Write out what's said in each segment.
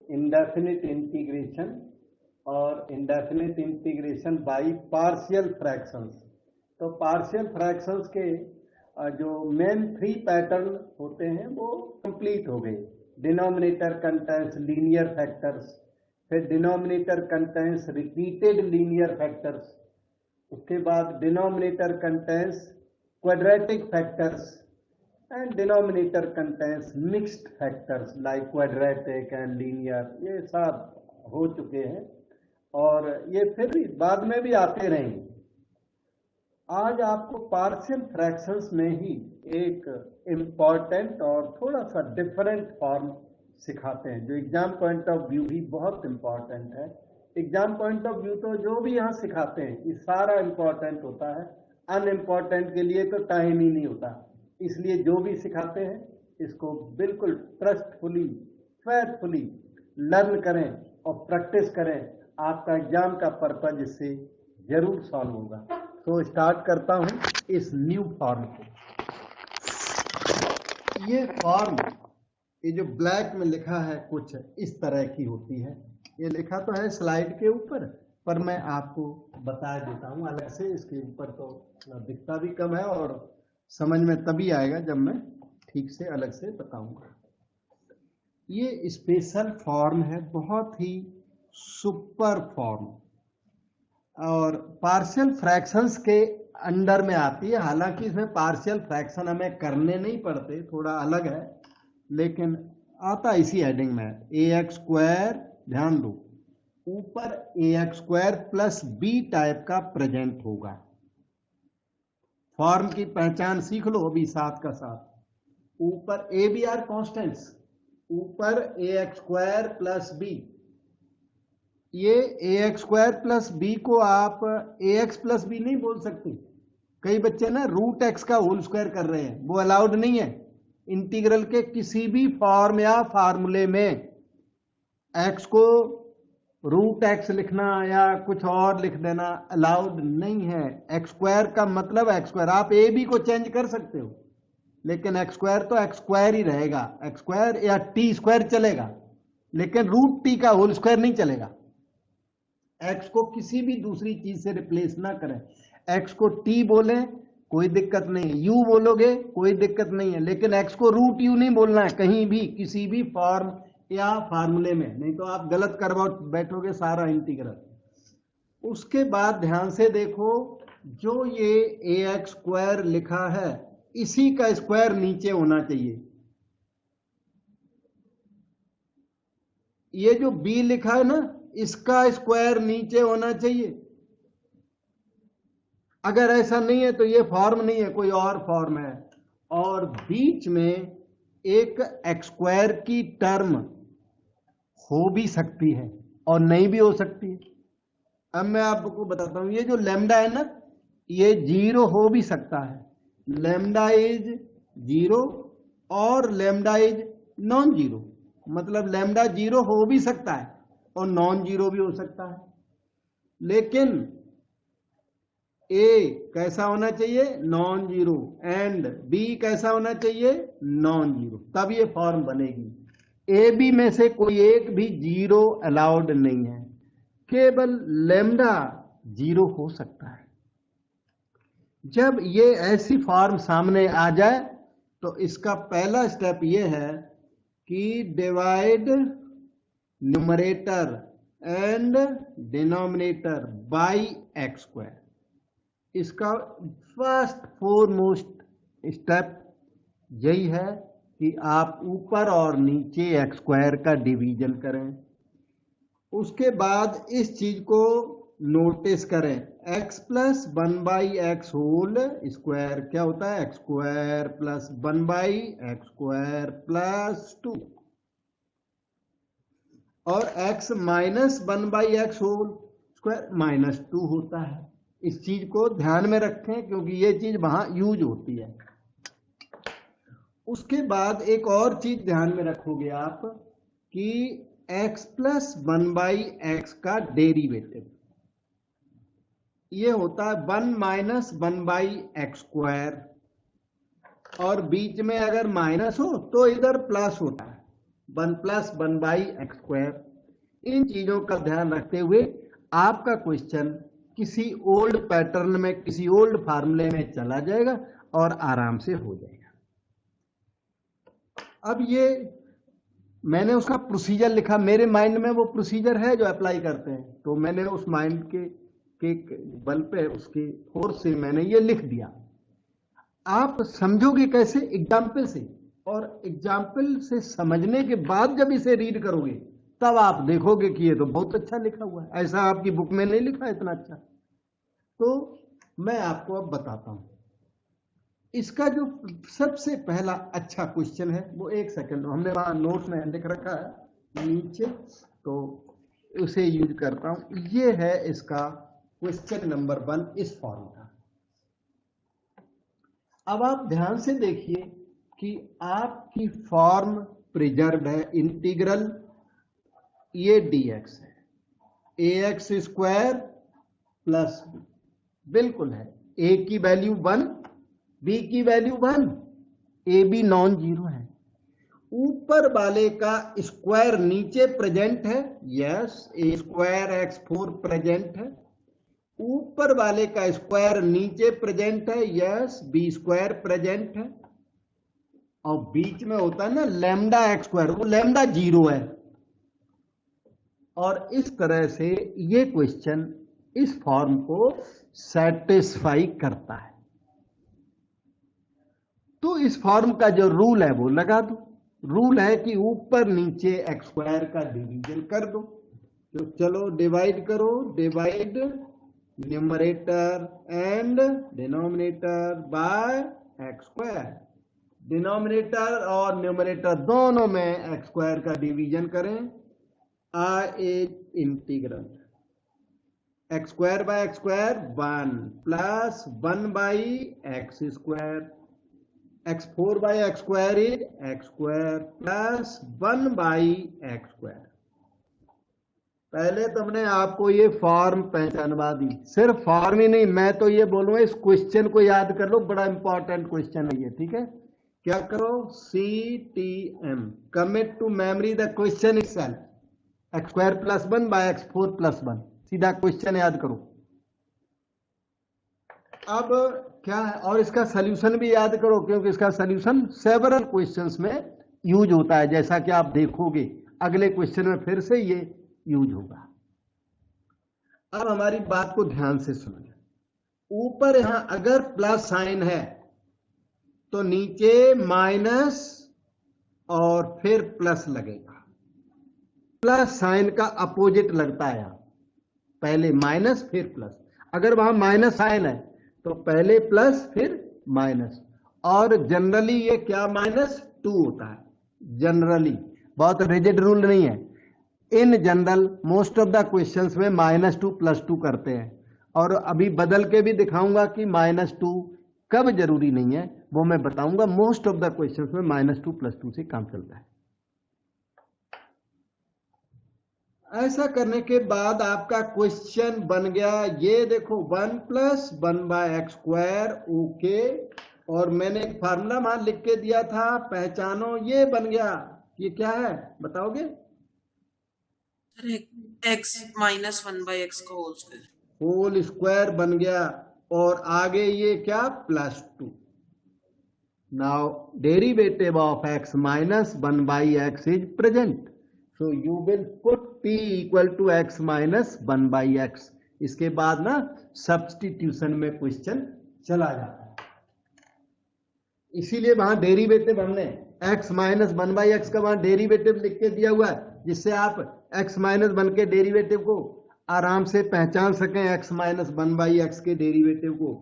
Indefinite integration और indefinite integration by partial fractions. तो partial fractions के जो मेन 3 पैटर्न होते हैं वो कंप्लीट हो गए। डिनोमिनेटर कंटेंस लीनियर फैक्टर्स, फिर denominator contains repeated linear factors, उसके बाद denominator contains quadratic factors and denominator contains mixed factors like quadratic and linear. ये सब हो चुके हैं और ये फिर भी बाद में भी आते रहेंगे। आज आपको पार्शियल फ्रैक्शंस में ही एक इम्पॉर्टेंट और थोड़ा सा डिफरेंट फॉर्म सिखाते हैं जो एग्जाम पॉइंट ऑफ व्यू भी बहुत इंपॉर्टेंट है। एग्जाम पॉइंट ऑफ व्यू तो जो भी यहाँ सिखाते हैं ये सारा इंपॉर्टेंट होता है, अनइम्पॉर्टेंट के लिए तो टाइम ही नहीं होता। इसलिए जो भी सिखाते हैं इसको बिल्कुल ट्रस्टफुली फेथफुली लर्न करें और प्रैक्टिस करें। आपका एग्जाम का पर्पज इससे जरूर सॉल्व होगा। तो स्टार्ट करता हूं इस न्यू फॉर्म को। ये फॉर्म, ये जो ब्लैक में लिखा है कुछ इस तरह की होती है। ये लिखा तो है स्लाइड के ऊपर, पर मैं आपको बता देता हूं अलग से। इसके ऊपर तो दिखता भी कम है और समझ में तभी आएगा जब मैं ठीक से अलग से बताऊंगा। ये स्पेशल फॉर्म है, बहुत ही सुपर फॉर्म और पार्शियल फ्रैक्शंस के अंडर में आती है। हालांकि इसमें पार्शियल फ्रैक्शन हमें करने नहीं पड़ते, थोड़ा अलग है, लेकिन आता इसी हेडिंग में। ए एक्स स्क्वायर, ध्यान दो, ऊपर A X square plus B type का प्रेजेंट होगा। फॉर्म की पहचान सीख लो अभी साथ का साथ। ऊपर ए बी आर कॉन्स्टेंट्स, ऊपर A X square plus B. ये ए एक्स स्क्वायर प्लस बी को आप ए एक्स प्लस बी नहीं बोल सकते। कई बच्चे ना रूट एक्स का होल स्क्वायर कर रहे हैं, वो अलाउड नहीं है। इंटीग्रल के किसी भी फॉर्म या फार्मूले में एक्स को रूट एक्स लिखना या कुछ और लिख देना अलाउड नहीं है। एक्स स्क्वायर का मतलब एक्स स्क्वायर। आप ए बी को चेंज कर सकते हो, लेकिन एक्स स्क्वायर तो एक्स स्क्वायर ही रहेगा। एक्स स्क्वायर या टी स्क्वायर चलेगा, लेकिन रूट टी का होल स्क्वायर नहीं चलेगा। एक्स को किसी भी दूसरी चीज से रिप्लेस ना करें। एक्स को टी बोलें कोई दिक्कत नहीं है, यू बोलोगे कोई दिक्कत नहीं है, लेकिन एक्स को रूट यू नहीं बोलना है कहीं भी, किसी भी फॉर्म या फार्मूले में, नहीं तो आप गलत करवा बैठोगे सारा इंटीग्रल। उसके बाद ध्यान से देखो, जो ये ए एक्स स्क्वायर लिखा है इसी का स्क्वायर नीचे होना चाहिए। ये जो बी लिखा है ना, इसका स्क्वायर नीचे होना चाहिए। अगर ऐसा नहीं है तो ये फॉर्म नहीं है, कोई और फॉर्म है। और बीच में एक एक्स स्क्वायर की टर्म हो भी सकती है और नहीं भी हो सकती है। अब मैं आपको बताता हूं, ये जो लैम्डा है ना, ये 0 हो भी सकता है। लैम्डा इज 0 और लैम्डा इज नॉन 0, मतलब लैम्डा 0 हो भी सकता है और नॉन 0 भी हो सकता है। लेकिन ए कैसा होना चाहिए, नॉन 0, एंड बी कैसा होना चाहिए, नॉन 0, तब ये फॉर्म बनेगी। ए बी में से कोई एक भी 0 अलाउड नहीं है, केवल लैम्डा 0 हो सकता है। जब ये ऐसी फॉर्म सामने आ जाए तो इसका पहला स्टेप ये है कि divide numerator and denominator by x square. इसका फर्स्ट फोरमोस्ट स्टेप यही है कि आप ऊपर और नीचे एक्स स्क्वायर का डिवीजन करें। उसके बाद इस चीज को नोटिस करें, x plus 1/x whole square क्या होता है, x square plus 1/x square plus 2, और x minus 1/x whole square minus 2 होता है। इस चीज को ध्यान में रखें क्योंकि ये चीज वहां यूज होती है। उसके बाद एक और चीज ध्यान में रखोगे आप कि x प्लस 1/x का डेरिवेटिव ये होता है 1 माइनस 1/x स्क्वायर, और बीच में अगर माइनस हो तो इधर प्लस होता है। 1 प्लस 1 बाई एक्स स्क्वायर। इन चीजों का ध्यान रखते हुए आपका क्वेश्चन किसी ओल्ड पैटर्न में, किसी ओल्ड फार्मूले में चला जाएगा और आराम से हो जाएगा। अब ये मैंने उसका प्रोसीजर लिखा, मेरे माइंड में वो प्रोसीजर है जो अप्लाई करते हैं, तो मैंने उस माइंड के बल पे, उसके फोर्स से मैंने ये लिख दिया। आप समझोगे कैसे? एग्जाम्पल से, और एग्जाम्पल से समझने के बाद जब इसे रीड करोगे तब आप देखोगे कि ये तो बहुत अच्छा लिखा हुआ है, ऐसा आपकी बुक में नहीं लिखा इतना अच्छा। तो मैं आपको अब बताता हूं इसका जो सबसे पहला अच्छा क्वेश्चन है वो, एक सेकंड, हमने वहां नोट्स में लिख रखा है नीचे, तो उसे यूज करता हूं। ये है इसका क्वेश्चन नंबर 1 इस फॉर्म का। अब आप ध्यान से देखिए कि आपकी फॉर्म प्रिजर्व है, इंटीग्रल ये dx है, ax स्क्वायर प्लस b, बिल्कुल है। a की वैल्यू 1, b की value 1, a b non zero है। ऊपर वाले का स्क्वायर नीचे प्रेजेंट है, yes, a square x 4 present है। ऊपर वाले का स्क्वायर नीचे प्रेजेंट है, यस, बी स्क्वायर प्रेजेंट है। और बीच में होता है ना लैम्डा एक्स स्क्वायर, वो लैम्डा जीरो है। और इस तरह से ये क्वेश्चन इस फॉर्म को सेटिस्फाई करता है। तो इस फॉर्म का जो रूल है वो लगा दो। रूल है कि ऊपर नीचे एक्स स्क्वायर का डिवीजन कर दो। तो चलो डिवाइड करो, divide numerator and denominator by x square. Denominator और न्यूमरेटर दोनों में एक्स स्क्वायर का डिवीजन करें। Integral x square by x square 1 plus 1 by x square, x 4 by x square is x square plus 1 by x square. पहले तुमने आपको ये form पहचानवा दी, सिर्फ फॉर्म ही नहीं, मैं तो ये बोलूंगा इस क्वेश्चन को याद कर लो, बड़ा इंपॉर्टेंट क्वेश्चन है ये, ठीक है। क्या करो, CTM, commit to memory the question itself, x square plus 1 by x 4 plus 1, सीधा क्वेश्चन याद करो। अब क्या है, और इसका सॉल्यूशन भी याद करो, क्योंकि इसका सॉल्यूशन सेवरल क्वेश्चंस में यूज होता है, जैसा कि आप देखोगे अगले क्वेश्चन में फिर से ये यूज होगा। अब हमारी बात को ध्यान से सुनो। ऊपर यहां अगर प्लस साइन है तो नीचे माइनस और फिर प्लस लगेगा। प्लस साइन का अपोजिट लगता है, पहले माइनस फिर प्लस। अगर वहां माइनस साइन है तो पहले प्लस फिर माइनस। और जनरली ये क्या -2 होता है, जनरली, बहुत रिजिड रूल नहीं है। In general most of the questions में -2 +2 करते हैं, और अभी बदल के भी दिखाऊंगा कि -2 कब जरूरी नहीं है, वो मैं बताऊंगा। मोस्ट ऑफ द क्वेश्चंस में -2 +2 से काम चलता है। ऐसा करने के बाद आपका क्वेश्चन बन गया, ये देखो 1 plus 1 by x square, okay. और मैंने एक फार्मूला वहां लिख के दिया था, पहचानो, ये बन गया। ये क्या है बताओगे? x माइनस 1 बाई एक्स का होल स्क्वायर बन गया। और आगे ये क्या, +2। Now derivative of x minus 1 by x is present, so you will put t equal to x minus 1 by x. इसके बाद ना सब्सटीट्यूशन में क्वेश्चन चला जाता है, इसीलिए वहां डेरिवेटिव हमने x माइनस 1 बाई एक्स का वहां डेरिवेटिव लिख के दिया हुआ है, जिससे आप x माइनस 1 के डेरिवेटिव को आराम से पहचान सकें, x माइनस 1 बाई एक्स के डेरिवेटिव को।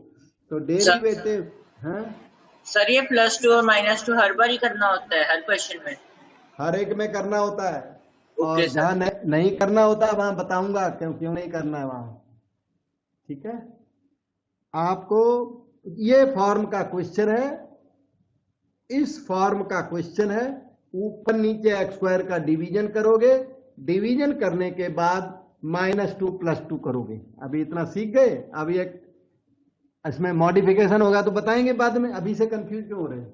तो डेरिवेटिव है सर, ये +2 और -2 हर बार ही करना होता है, हर क्वेश्चन में? हर एक में करना होता है। और जहां नहीं करना होता वहां बताऊंगा क्यों नहीं करना है वहां, ठीक है। आपको ये फॉर्म का क्वेश्चन है, इस फॉर्म का क्वेश्चन है। ऊपर नीचे एक्स स्क्वायर का डिवीजन करोगे, डिवीजन करने के बाद -2 +2 करोगे। अभी इतना सीख गए, अभी एक इसमें मॉडिफिकेशन होगा तो बताएंगे बाद में, अभी से कंफ्यूज क्यों हो रहे हैं?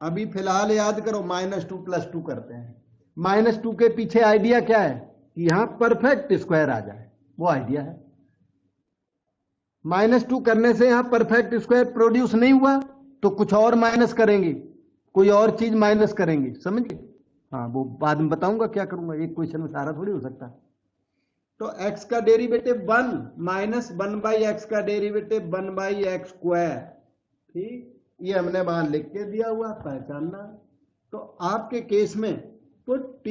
अभी फिलहाल याद करो -2 + 2 करते हैं। -2 के पीछे आइडिया क्या है कि यहां परफेक्ट स्क्वायर आ जाए, वो आइडिया है। -2 करने से यहां परफेक्ट स्क्वायर प्रोड्यूस नहीं हुआ तो कुछ और माइनस करेंगे, कोई और चीज माइनस करेंगे, समझ गए? हाँ, वो बाद में बताऊंगा क्या करूंगा, एक क्वेश्चन में सारा थोड़ी हो सकता। तो x का डेरिवेटिव 1 -1/x का डेरिवेटिव 1/x²। ठीक, ये हमने वहां लिख के दिया हुआ, पहचानना। तो आपके केस में put t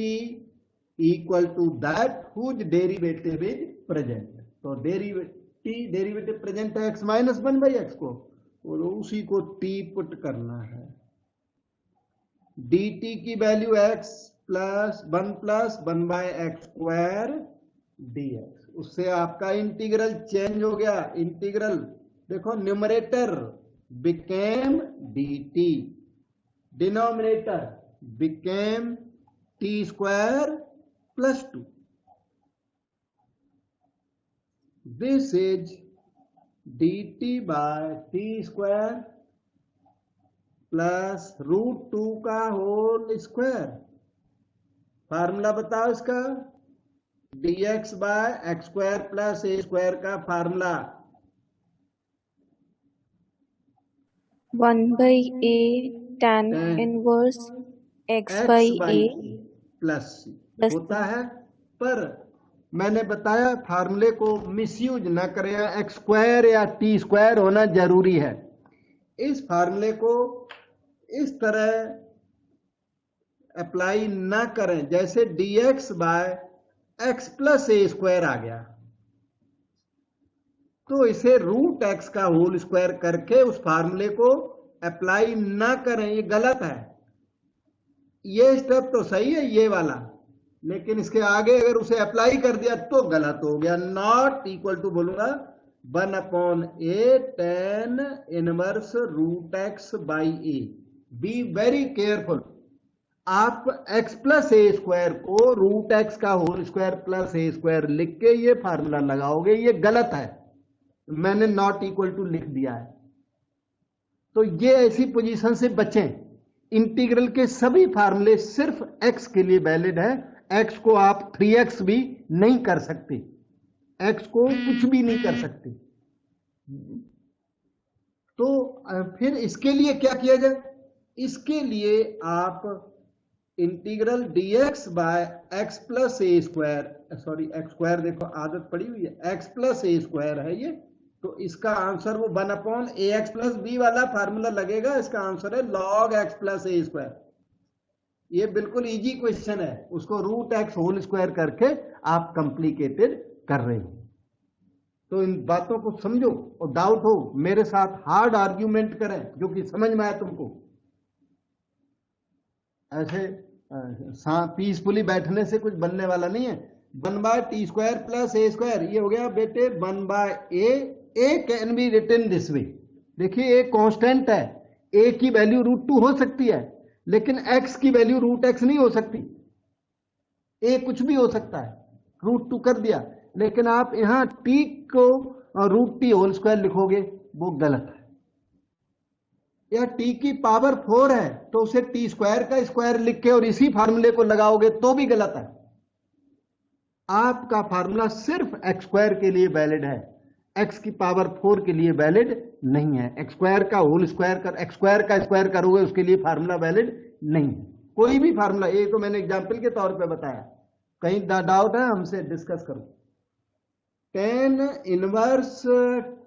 equal to that whose derivative is present. तो डेरिवेटिव प्रेजेंट है x -1/x को, और उसी को t पुट करना है। dt की वैल्यू x + 1 + 1/x² dx, उससे आपका इंटीग्रल चेंज हो गया। इंटीग्रल देखो, numerator became dt, denominator became t² + 2। This is dt/t² plus √2 का होल स्क्वायर। फार्मूला बताओ इसका, dx/x² + a² का formula 1/a tan inverse x/a plus होता है। पर मैंने बताया फार्मूले को मिसयूज ना करें, x² या t² होना जरूरी है। इस फार्मूले को इस तरह अप्लाई ना करें जैसे dx/x + a² आ गया, तो इसे √x का होल स्क्वायर करके उस फार्मूले को अप्लाई ना करें, ये गलत है। ये स्टेप तो सही है ये वाला, लेकिन इसके आगे अगर उसे अप्लाई कर दिया तो गलत हो गया। नॉट इक्वल टू बोलूंगा 1/a tan inverse √x/a। Be very careful. आप x + a² को √x का होल स्क्वायर प्लस a² लिख के ये फार्मूला लगाओगे, ये गलत है। मैंने नॉट इक्वल टू लिख दिया है। तो ये ऐसी पोजीशन से बचें। इंटीग्रल के सभी फार्मूले सिर्फ x के लिए वैलिड है। x को आप 3x भी नहीं कर सकते, x को कुछ भी नहीं कर सकते। तो फिर इसके लिए क्या किया जाए? इसके लिए आप integral dx/x + a², sorry x² देखो आदत पड़ी हुई है, x + a² है ये, तो इसका आंसर वो 1/ax + b वाला फार्मूला लगेगा। इसका आंसर है log x + a²। ये बिल्कुल इजी क्वेश्चन है, उसको √x होल स्क्वायर करके आप कॉम्प्लिकेटेड कर रहे हो। तो इन बातों को समझो, और डाउट हो मेरे साथ हार्ड आर्ग्यूमेंट करें जो कि समझ में आए तुमको। ऐसे पीसफुली बैठने से कुछ बनने वाला नहीं है। 1/t² + a², ये हो गया बेटे 1/a। a can be written this way. देखिए a कांस्टेंट है, a की वैल्यू √2 हो सकती है, लेकिन x की वैल्यू √x नहीं हो सकती। a कुछ भी हो सकता है, √2 कर दिया, लेकिन आप यहां t को √t होल स्क्वायर लिखोगे, वो गलत है। या t की पावर 4 है तो उसे t² का स्क्वायर लिख के और इसी फार्मूले को लगाओगे तो भी गलत है। आपका फार्मूला सिर्फ x² के लिए वैलिड है, x की पावर 4 के लिए वैलिड नहीं है। x² का होल स्क्वायर कर x² का स्क्वायर करोगे उसके लिए फार्मूला वैलिड नहीं है। कोई भी फार्मूला, ये तो मैंने एग्जाम्पल के तौर पे बताया, कहीं डाउट है हमसे डिस्कस करो। tan inverse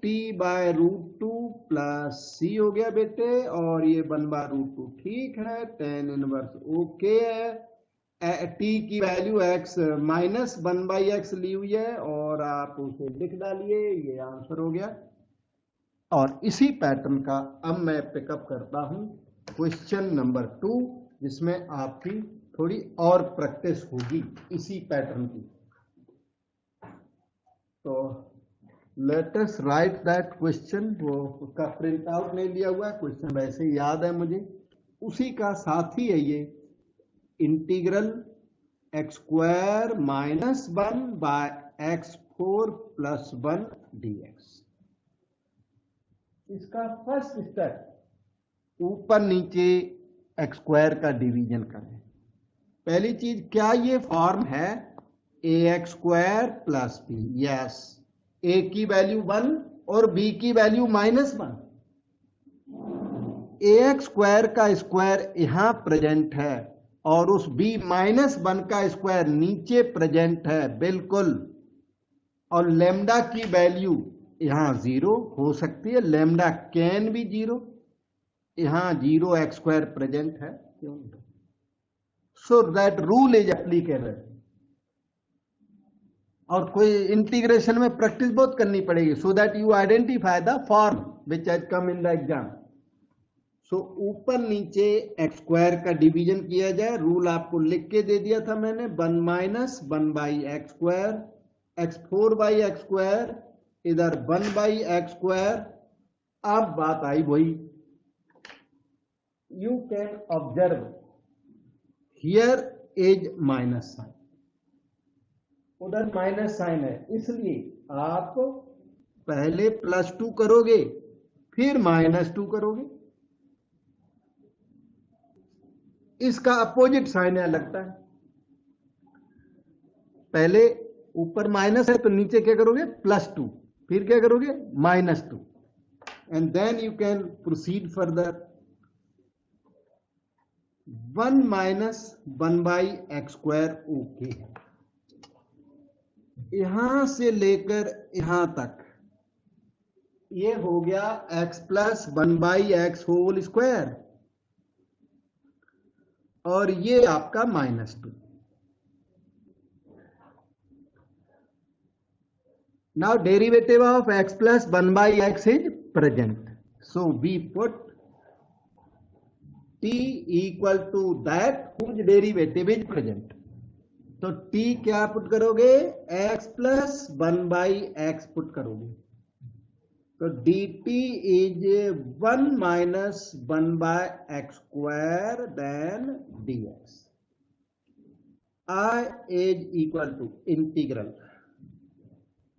t/√2 plus c हो गया बेटे, और ये 1/√2 ठीक है। tan इनवर्स ओके है। t की वैल्यू x -1/x ली हुई है, और आप उसे लिख डालिए, ये आंसर हो गया। और इसी पैटर्न का अब मैं पिकअप करता हूं क्वेश्चन नंबर 2, जिसमें आपकी थोड़ी और प्रैक्टिस होगी इसी पैटर्न की। तो let us right that question. वो उसका प्रिंट आउट नहीं लिया हुआ है, क्वेश्चन वैसे ही याद है मुझे, उसी का साथ ही है ये। Integral x² - 1/x4 + 1 dx। इसका फर्स्ट स्टेप ऊपर नीचे एक्स स्क्वायर का डिवीजन करें। पहली चीज, क्या ये फॉर्म है A X square plus B? Yes. A की वैल्यू 1 और बी की वैल्यू -1। ए एक्स स्क्वायर का स्क्वायर यहां प्रेजेंट है और उस बी -1 का स्क्वायर नीचे प्रेजेंट है, बिल्कुल। और लेमडा की वैल्यू यहां 0 हो सकती है, लेमडा कैन भी 0, यहां 0 एक्स स्क्वायर प्रेजेंट है, क्यों? So that rule is applicable. और कोई इंटीग्रेशन में प्रैक्टिस बहुत करनी पड़ेगी, so that you identify the form which has come in the exam. So ऊपर नीचे एक्स स्क्वायर का डिवीजन किया जाए, रूल आपको लिख के दे दिया था मैंने, 1 - 1 by x square, x4 by x square, इधर 1 बाई एक्स स्क्वायर। अब बात आई वही, you can observe here is minus sign, उधर माइनस साइन है, इसलिए आप पहले +2 करोगे फिर -2 करोगे। इसका अपोजिट साइन है, लगता है। पहले ऊपर माइनस है तो नीचे क्या करोगे? +2, फिर क्या करोगे? -2, and then you can proceed further. 1 - 1 by x square okay है, यहां से लेकर यहां तक ये हो गया x + 1 by x whole square, और ये आपका -2। Now derivative of x + 1 by x is present, so we put t equal to that whose derivative is present. तो t क्या पुट करोगे? x + 1 बाई एक्स पुट करोगे, तो dt is 1 - 1 by x square then dx। I is equal to integral,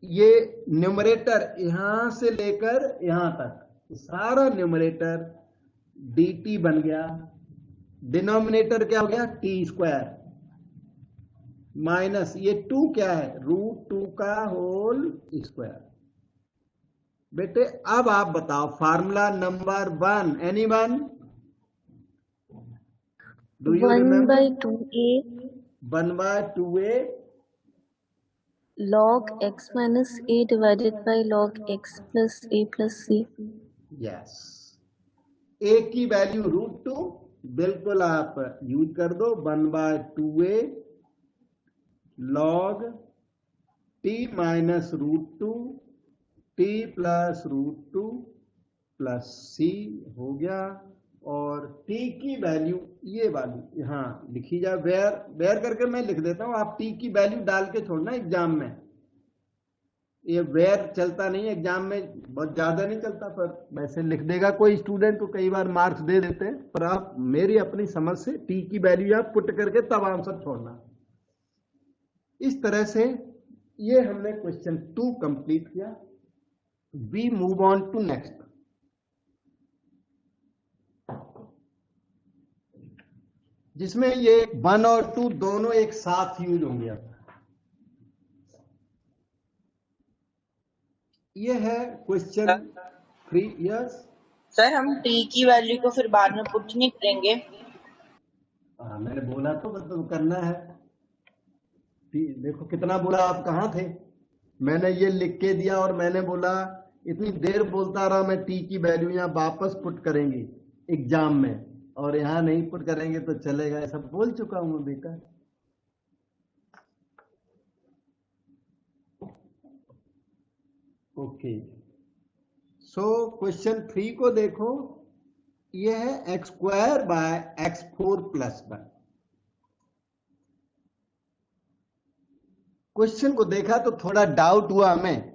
ये numerator यहां से लेकर यहां तक सारा न्यूमरेटर dt बन गया, डिनोमिनेटर क्या हो गया? t² माइनस ये 2 क्या है? √2 का होल स्क्वायर। बेटे अब आप बताओ formula number 1, anyone? Do you 1 remember? by 2a 1/2a log x minus a divided by log x plus a plus c। Yes, a की वैल्यू √2, बिल्कुल आप यूज कर दो, 1/2a log t minus √2 t plus √2 plus c हो गया। और t की value ये वाली यहां लिखी जाए, वेयर करके मैं लिख देता हूं, आप t की वैल्यू डाल के छोड़ना एग्जाम में, ये वेयर चलता नहीं एग्जाम में, बहुत ज्यादा नहीं चलता, पर वैसे लिख देगा कोई स्टूडेंट तो कई बार मार्क्स दे देते हैं, पर आप मेरी अपनी समझ से t की वैल्यू आप पुट करके तब आंसर छोड़ना। इस तरह से ये हमने क्वेश्चन 2 कंप्लीट किया। We move on to next, जिसमें ये 1 और 2 दोनों एक साथ यूज होंगे। ये है क्वेश्चन 3। यस सर, हम t की वैल्यू को फिर बाद में पुट नहीं करेंगे? मैंने बोला तो मतलब करना है। देखो कितना बुरा आप कहाँ थे, मैंने ये लिख के दिया और मैंने बोला इतनी देर बोलता रहा मैं टी की वैल्यू यहाँ वापस पुट करेंगे एग्जाम में, और यहाँ नहीं पुट करेंगे तो चलेगा, ऐसा बोल चुका हूं बेटा। ओके, सो क्वेश्चन 3 को देखो, ये है x² बाय x4 + 1। क्वेश्चन को देखा तो थोड़ा डाउट हुआ हमें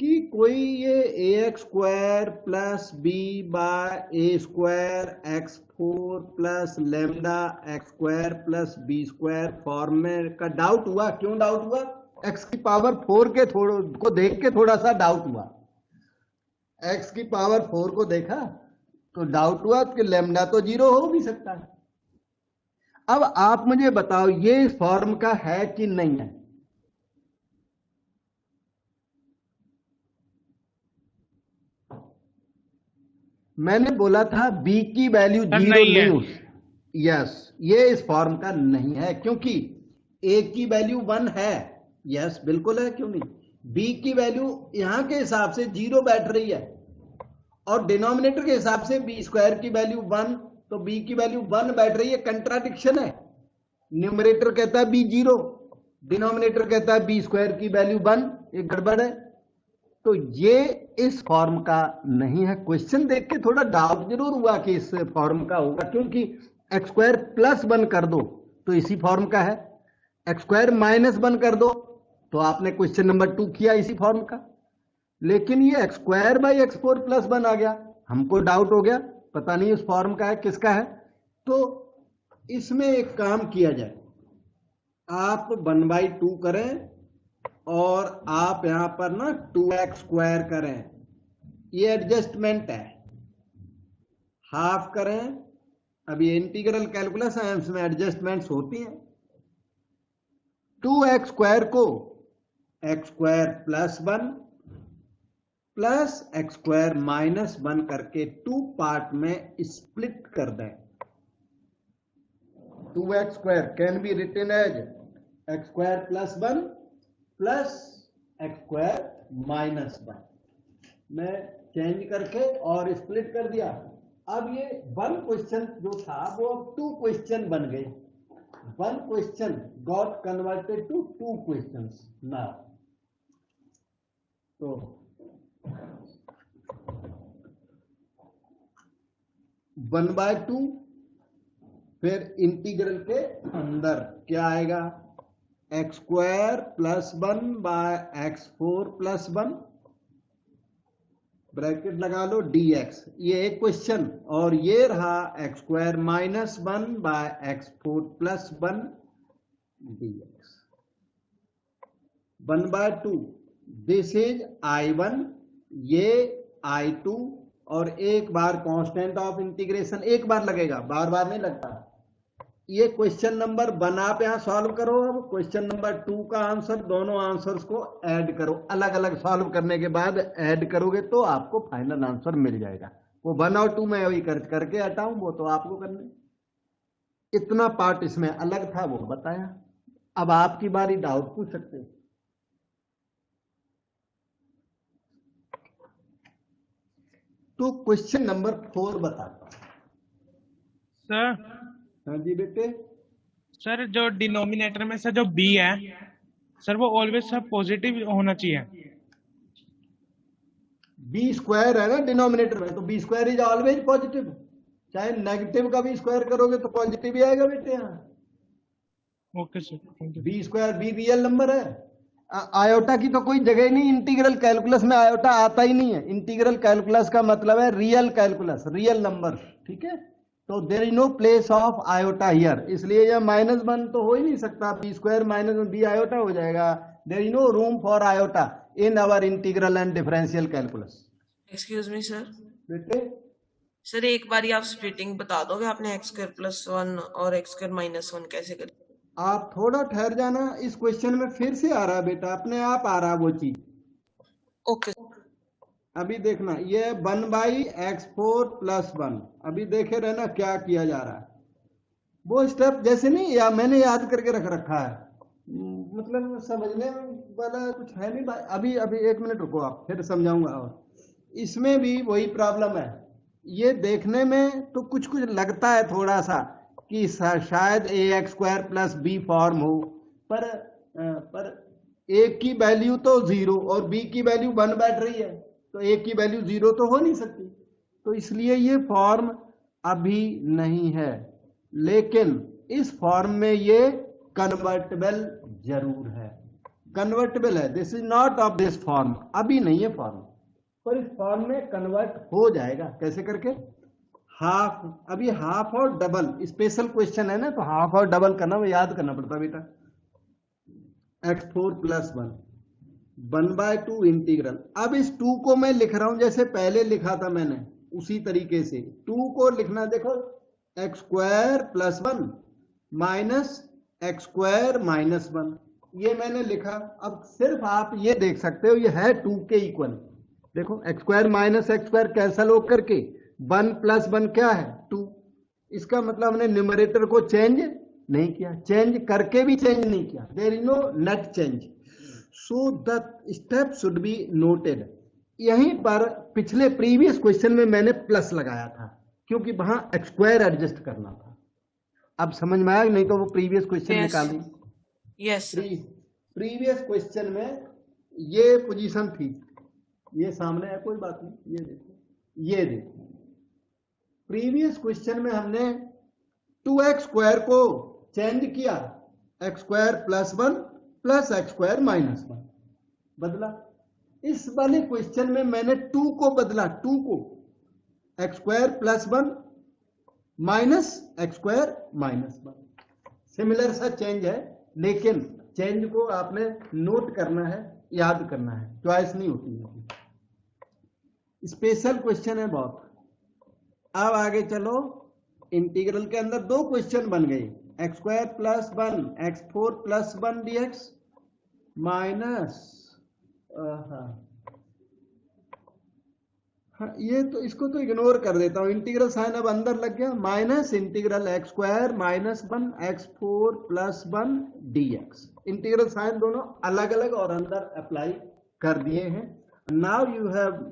कि कोई ये ax² + b by a² x4 plus lambda x² + b² form में का डाउट हुआ। क्यों डाउट हुआ? x की पावर 4 के को देख के थोड़ा सा डाउट हुआ। x की पावर 4 को देखा तो डाउट हुआ कि लैम्डा तो 0 हो भी सकता है। अब आप मुझे बताओ ये इस फॉर्म का है कि नहीं है? मैंने बोला था b की वैल्यू 0 नहीं हो। यस, ये इस फॉर्म का नहीं है क्योंकि a की वैल्यू 1 है। यस बिल्कुल है, क्यों नहीं। b की वैल्यू यहां के हिसाब से 0 बैठ रही है और डिनोमिनेटर के हिसाब से b स्क्वायर की वैल्यू 1, तो b की वैल्यू 1 बैठ रही है। कंट्राडिक्शन है। न्यूमरेटर कहता है b 0, डिनोमिनेटर कहता है b स्क्वायर की वैल्यू 1, ये गड़बड़ है। तो ये इस फॉर्म का नहीं है। क्वेश्चन देख के थोड़ा डाउट जरूर हुआ कि इस फॉर्म का होगा, क्योंकि एक्स स्क्वायर प्लस 1 कर दो तो इसी फॉर्म का है, एक्स स्क्वायर माइनस 1 कर दो तो आपने क्वेश्चन नंबर 2 किया इसी फॉर्म का। लेकिन ये x square by x four plus 1 आ गया, हमको डाउट हो गया, पता नहीं उस फॉर्म का है किसका है। तो इसमें एक काम किया जाए, आप 1/2 करें और आप यहां पर ना 2x स्क्वायर करें, ये एडजस्टमेंट है। हाफ करें, अब ये इंटीग्रल कैलकुलस है, इसमें एडजस्टमेंट्स होती हैं। 2x स्क्वायर को x square plus 1 plus x square minus 1 करके 2 पार्ट में स्प्लिट कर दें। 2x square can be written as x square plus 1 plus x square minus 1 में चेंज करके और स्प्लिट कर दिया। अब ये 1 क्वेश्चन जो था वो अब 2 क्वेश्चन बन गए। 1 question got converted to 2 questions now. तो 1/2 फिर इंटीग्रल के अंदर क्या आएगा, x square plus 1 by x four plus 1, bracket लगा लो dx, ये एक क्वेश्चन। और ये रहा x square minus 1 by x four plus 1 dx। 1/2 this is I1, ये I2, और एक बार कांस्टेंट ऑफ इंटीग्रेशन एक बार लगेगा, बार बार नहीं लगता। ये क्वेश्चन नंबर 1 आप यहां सॉल्व करो। अब क्वेश्चन नंबर 2 का आंसर, दोनों आंसर्स को ऐड करो, अलग अलग सॉल्व करने के बाद ऐड करोगे तो आपको फाइनल आंसर मिल जाएगा। वो 1 और 2 में वही करके हटाऊं, वो तो आपको करने। इतना पार्ट इसमें अलग था वो बताया। अब आपकी बारी, डाउट पूछ सकते हो। तो क्वेश्चन नंबर 4 बताता हूं। सर हाँ जी बेटे। सर जो डिनोमिनेटर में सर जो b है सर वो ऑलवेज सर पॉजिटिव होना चाहिए। बी स्क्वायर है ना डिनोमिनेटर में, तो b square is always positive. चाहे नेगेटिव का भी स्क्वायर करोगे तो पॉजिटिव ही आएगा बेटे यहाँ। Okay sir, thank you. B square b real number है। आयोटा की तो कोई जगह ही नहीं, इंटीग्रल कैलकुलस में आयोटा आता ही नहीं है। इंटीग्रल कैलकुलस का मतलब है रियल कैलकुलस, रियल नंबर, ठीक है। तो there is no place of iota here, इसलिए यह -1 तो हो ही नहीं सकता। B square minus b iota हो जाएगा। There is no room for iota in our integral and differential calculus. Excuse me sir. बेटे सर एक बारी आप स्प्लिटिंग बता दोगे, आपने एक्स स्क्वायर प्लस 1 और एक्स स्क्वायर माइनस 1 कैसे करी? आप थोड़ा ठहर जाना, इस क्वेश्चन में फिर से आ रहा है बेटा, अपने आप आ रहा है वो चीज। ओके। अभी देखना, ये 1/x4 + 1, अभी देखे रहना क्या किया जा रहा है। वो स्टेप जैसे नहीं, या मैंने याद करके रख रखा है, मतलब समझने वाला कुछ है नहीं भाई। अभी अभी 1 मिनट रुको, आप फिर समझाऊंगा। और इसमें भी वही प्रॉब्लम है, ये देखने में तो कुछ कुछ लगता है थोड़ा सा कि शायद ax² + b फॉर्म हो, पर a की वैल्यू तो 0 और b की वैल्यू 1 बैठ रही है, तो a की वैल्यू 0 तो हो नहीं सकती। तो इसलिए ये फॉर्म अभी नहीं है, लेकिन इस फॉर्म में ये कन्वर्टेबल जरूर है। कन्वर्टेबल है, this is not of this form, अभी नहीं है फॉर्म, पर इस फॉर्म में कन्वर्ट हो जाएगा। कैसे करके? हाफ, अभी हाफ और डबल स्पेशल क्वेश्चन है ना, तो हाफ और डबल करना वो याद करना पड़ता बेटा। x4 + 1 1/2 integral. अब इस 2 को मैं लिख रहा हूं जैसे पहले लिखा था मैंने, उसी तरीके से 2 को लिखना, देखो x square plus 1 minus x square minus 1, ये मैंने लिखा। अब सिर्फ आप ये देख सकते हो ये है 2 के इक्वल। देखो x square minus x square cancel हो करके 1 प्लस 1 क्या है 2। इसका मतलब हमने न्यूमरेटर को चेंज नहीं किया, चेंज करके भी चेंज नहीं किया, there is no net change. So the step should be noted. यहीं पर पिछले प्रीवियस क्वेश्चन में मैंने प्लस लगाया था क्योंकि वहां एक्स स्क्वायर एडजस्ट करना था। अब समझ में आया, नहीं तो वो प्रीवियस क्वेश्चन Yes. निकाली। यस प्रीवियस क्वेश्चन में ये पोजीशन थी, ये सामने है, कोई बात नहीं, ये देखो, ये देखो प्रीवियस क्वेश्चन में हमने 2x स्क्वायर को चेंज किया, x square plus 1 plus x square minus 1 बदला। इस वाले क्वेश्चन में मैंने 2 को बदला, 2 को x square plus 1 minus x square minus 1। Similar सा चेंज है, लेकिन चेंज को आपने नोट करना है, याद करना है, चॉइस नहीं होती है। स्पेशल क्वेश्चन है बहुत। अब आगे चलो, इंटीग्रल के अंदर 2 क्वेश्चन बन गए, x square plus 1 x 4 plus 1 dx minus, हाँ ये तो इसको तो इग्नोर कर देता हूं, इंटीग्रल साइन अब अंदर लग गया, minus integral x square minus 1 x 4 plus 1 dx। Integral sign दोनों अलग अलग और अंदर अप्लाई कर दिए हैं। Now you have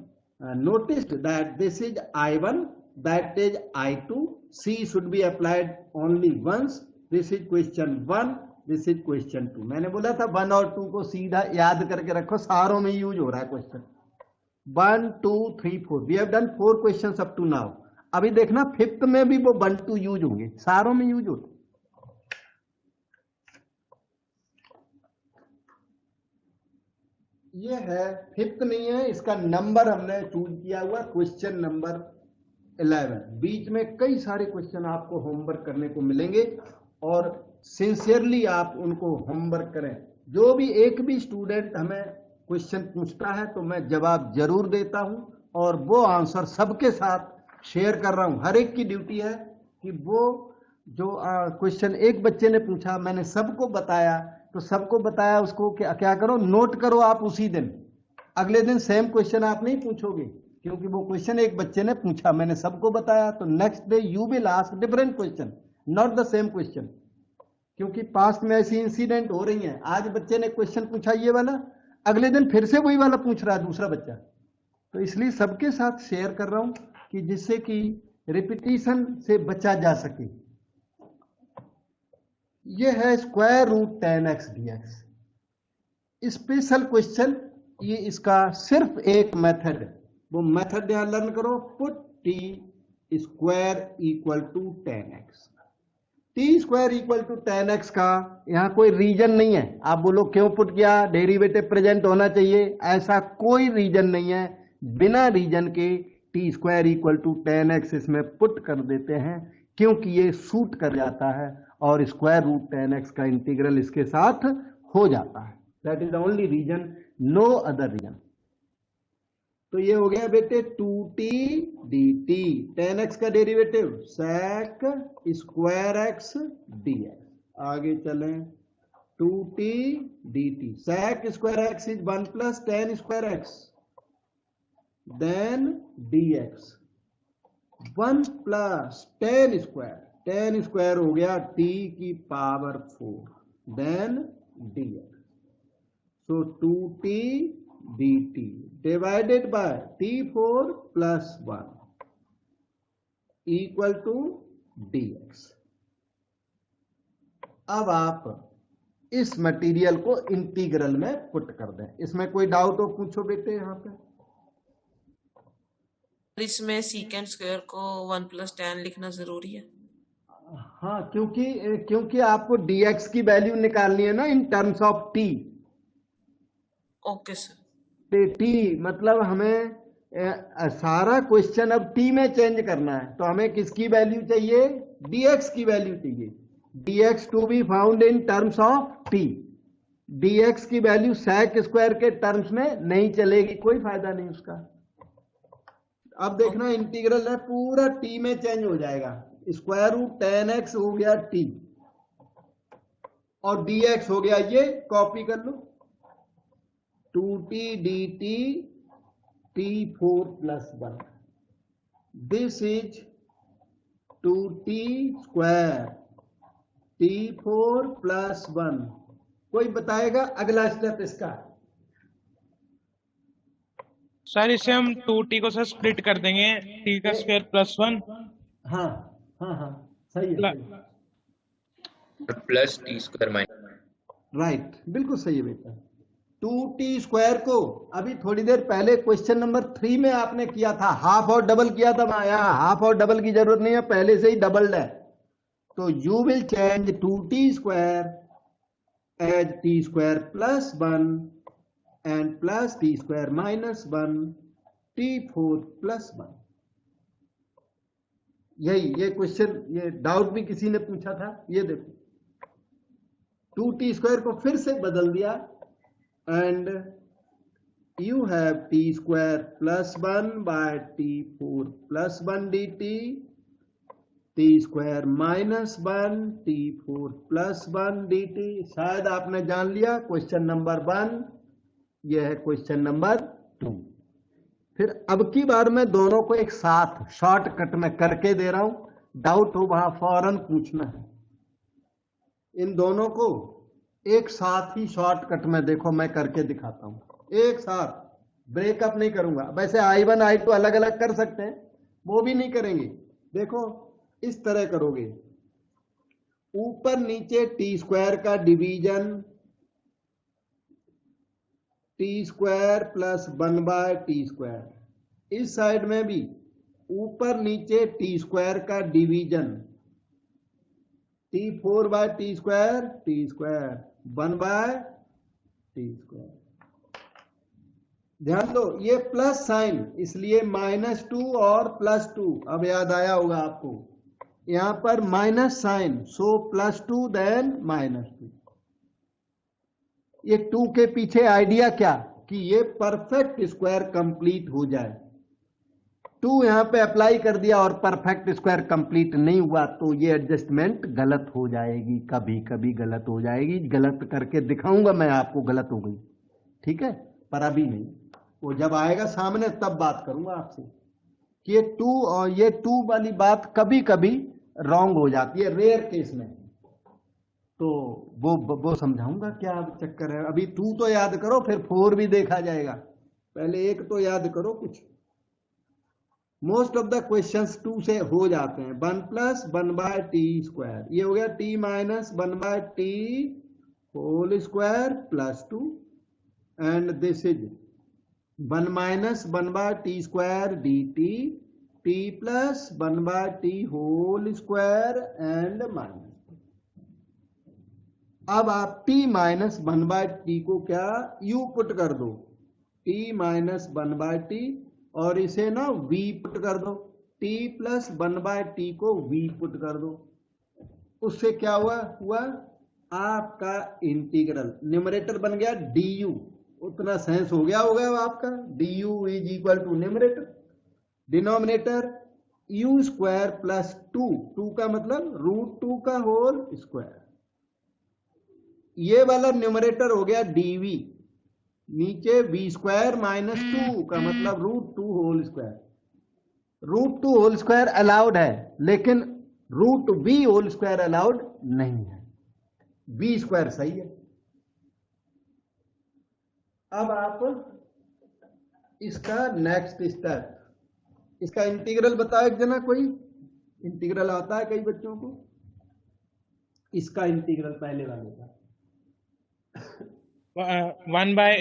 noticed that this is I1, that is I2, C should be applied only once, this is question 1, this is question 2। मैंने बोला था 1 और 2 को सीधा याद करके रखो, सारों में यूज हो रहा है question. 1 2 3 4 we have done 4 questions up to now. अभी देखना 5th में भी वो 1 2 यूज होंगे, सारों में यूज होते। ये है 5th नहीं है, इसका नंबर हमने चूज किया हुआ क्वेश्चन नंबर 11। बीच में कई सारे क्वेश्चन आपको होमवर्क करने को मिलेंगे और सिंसियरली आप उनको होमवर्क करें। जो भी एक भी स्टूडेंट हमें क्वेश्चन पूछता है तो मैं जवाब जरूर देता हूं और वो आंसर सबके साथ शेयर कर रहा हूं। हर एक की ड्यूटी है कि वो जो क्वेश्चन एक बच्चे ने पूछा मैंने सबको बताया, तो सबको बताया उसको क्या करो, नोट करो आप उसी दिन। अगले दिन सेम क्वेश्चन आप नहीं पूछोगे क्योंकि वो क्वेश्चन एक बच्चे ने पूछा, मैंने सबको बताया, तो next day you will ask different question, not the same question. क्योंकि पास्ट में ऐसी इंसिडेंट हो रही है, आज बच्चे ने क्वेश्चन पूछा ये वाला, अगले दिन फिर से वही वाला पूछ रहा है दूसरा बच्चा। तो इसलिए सबके साथ शेयर कर रहा हूं कि जिससे कि रिपीटिशन से बचा जा सके। ये है square root 10x dx special question. ये इसका सिर्फ एक मेथड है, वो मेथड यहां लर्न करो, put t square equal to 10x। T square equal to 10x का यहां कोई रीजन नहीं है। आप बोलो क्यों पुट किया, डेरिवेटिव प्रेजेंट होना चाहिए, ऐसा कोई रीजन नहीं है। बिना रीजन के T square equal to 10x इसमें पुट कर देते हैं क्योंकि ये सूट कर जाता है और स्क्वायर रूट 10x का इंटीग्रल इसके साथ हो जाता है। That is the only reason, no other reason. तो ये हो गया बेटे 2t dt, 10x का derivative sec square x dx। आगे चलें, 2t dt sec square x is 1 plus 10 square x, then dx 1 plus 10 square, 10 square हो गया t की power 4, then dx। So 2t dt divided by t4 plus 1 equal to dx। अब आप इस material को integral में पुट कर दें। इसमें कोई डाउट हो पूछो बेटे यहां पे। इसमें सीकेंड स्क्वायर को 1 प्लस 10 लिखना जरूरी है। हाँ, क्योंकि आपको dx की वैल्यू निकालनी है ना इन terms of t। Okay sir. t मतलब हमें सारा क्वेश्चन अब t में चेंज करना है, तो हमें किसकी वैल्यू चाहिए, dx की वैल्यू चाहिए। dx to be found in terms of t। dx की वैल्यू sec स्क्वायर के टर्म्स में नहीं चलेगी, कोई फायदा नहीं उसका। अब देखना इंटीग्रल है पूरा टी में चेंज हो जाएगा, स्क्वायर रूट 10x हो गया टी और dx हो गया, ये कॉपी कर लो 2t dt t4 plus 1, this is 2t square t4 plus 1। कोई बताएगा अगला स्टेप इसका? सर इसे हम 2t को सर स्प्लिट कर देंगे, t का स्क्वायर प्लस 1 हाँ हाँ हाँ सही है, plus T square minus, right, बिल्कुल सही है बेटा। 2t स्क्वायर को अभी थोड़ी देर पहले क्वेश्चन नंबर 3 में आपने किया था, हाफ और डबल किया था, यहाँ हाफ और डबल की जरूरत नहीं है, पहले से ही डबल्ड है। तो you will change 2t square as t square plus 1 and plus t square minus 1 t4 plus 1। यही ये क्वेश्चन, ये डाउट भी किसी ने पूछा था, ये देखो 2t स्क्वायर को फिर से बदल दिया and you have t square plus 1 by t4 plus 1 dt, t square minus 1 t4 plus 1 dt। शायद आपने जान लिया क्वेश्चन नंबर 1, यह है क्वेश्चन नंबर 2। फिर अब की बार मैं दोनों को एक साथ शॉर्टकट में करके दे रहा हूं, डाउट हो वहां फौरन पूछना है। इन दोनों को एक साथ ही शॉर्टकट में देखो मैं करके दिखाता हूं, एक साथ, ब्रेकअप नहीं करूंगा। वैसे I1 I2 अलग अलग कर सकते हैं, वो भी नहीं करेंगे। देखो इस तरह करोगे, ऊपर नीचे टी स्क्वायर का division t square plus 1 by t square, इस साइड में भी ऊपर नीचे टी स्क्वायर का division t4 by t square 1 by t square. ध्यान दो ये प्लस साइन, इसलिए -2 और +2। अब याद आया होगा आपको, यहां पर माइनस साइन, सो +2 देन -2। ये 2 के पीछे आइडिया क्या, कि ये परफेक्ट स्क्वायर कंप्लीट हो जाए। 2 यहां पे अप्लाई कर दिया और परफेक्ट स्क्वायर कंप्लीट नहीं हुआ तो ये एडजस्टमेंट गलत हो जाएगी, कभी कभी गलत हो जाएगी, गलत करके दिखाऊंगा मैं आपको गलत हो गई, ठीक है, पर अभी नहीं, वो जब आएगा सामने तब बात करूंगा आपसे कि ये 2 और ये 2 वाली बात कभी कभी रॉन्ग हो जाती है, रेयर केस में, तो वो समझाऊंगा क्या चक्कर है। अभी 2 तो याद करो, फिर 4 भी देखा जाएगा, पहले एक तो याद करो कुछ। मोस्ट ऑफ द क्वेश्चंस 2 से हो जाते हैं। 1 प्लस 1 बाय टी स्क्वायर, ये हो गया t minus 1 by t whole square plus 2, and this is 1 minus 1 by t square d t, t plus 1 by t whole square and minus. अब आप t minus 1 by t को क्या u put कर दो, t minus 1 by T, और इसे ना v put कर दो, t प्लस 1 बाय टी को v पुट कर दो। उससे क्या हुआ आपका इंटीग्रल, न्यूमरेटर बन गया du, उतना सेंस हो गया होगा आपका, du is equal to numerator, denominator u square plus 2 का मतलब √2 का होल स्क्वायर। ये वाला न्यूमरेटर हो गया dv, नीचे v स्क्वायर माइनस 2 का मतलब √2 whole square. √2 whole square allowed है, लेकिन √v होल स्क्वायर अलाउड नहीं है, v स्क्वायर सही है। अब आप इसका नेक्स्ट स्टेप, इसका इंटीग्रल बताओ एक जना, कोई इंटीग्रल आता है कई बच्चों को, इसका इंटीग्रल पहले वाले का 1 by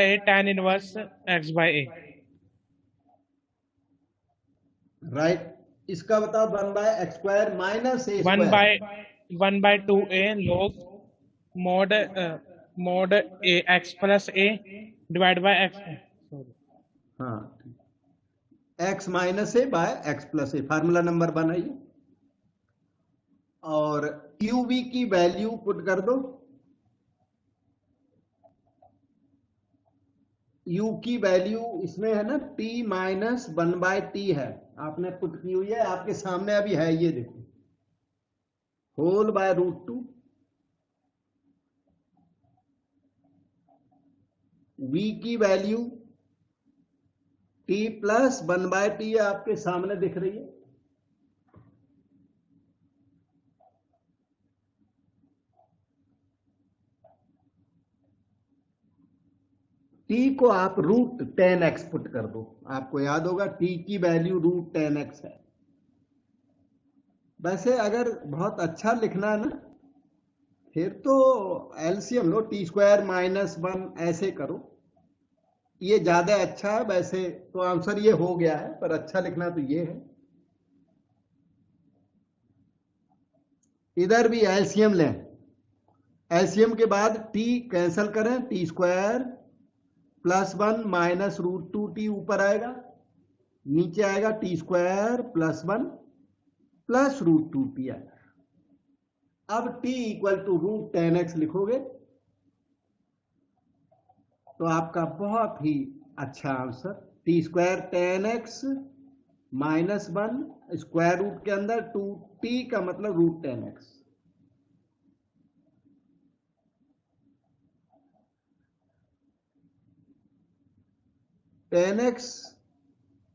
a tan inverse x by a, right. इसका बताओ 1 by x square minus a 1 by 2a log mod a x plus a divide by x, हाँ, x minus a by x plus a, formula number 1 है ये। और QV की value put कर दो, u की वैल्यू इसमें है ना t माइनस 1/t है, आपने पुट की हुई है, आपके सामने अभी है, ये देखो, होल बाय √2। v की वैल्यू t प्लस 1/t आपके सामने दिख रही है। t को आप √10x पुट कर दो, आपको याद होगा t की वैल्यू √10x है। वैसे अगर बहुत अच्छा लिखना है ना, फिर तो एलसीएम लो, t² - 1 ऐसे करो, ये ज्यादा अच्छा है। वैसे तो आंसर ये हो गया है, पर अच्छा लिखना तो ये है। इधर भी एलसीएम लें, एलसीएम के बाद t कैंसिल करें, t² + 1 - √2t ऊपर आएगा, नीचे आएगा t² + 1 + √2t आएगा। अब t = √10x लिखोगे तो आपका बहुत ही अच्छा answer, t² 10x - 1 square root के अंदर 2t का मतलब √10x। x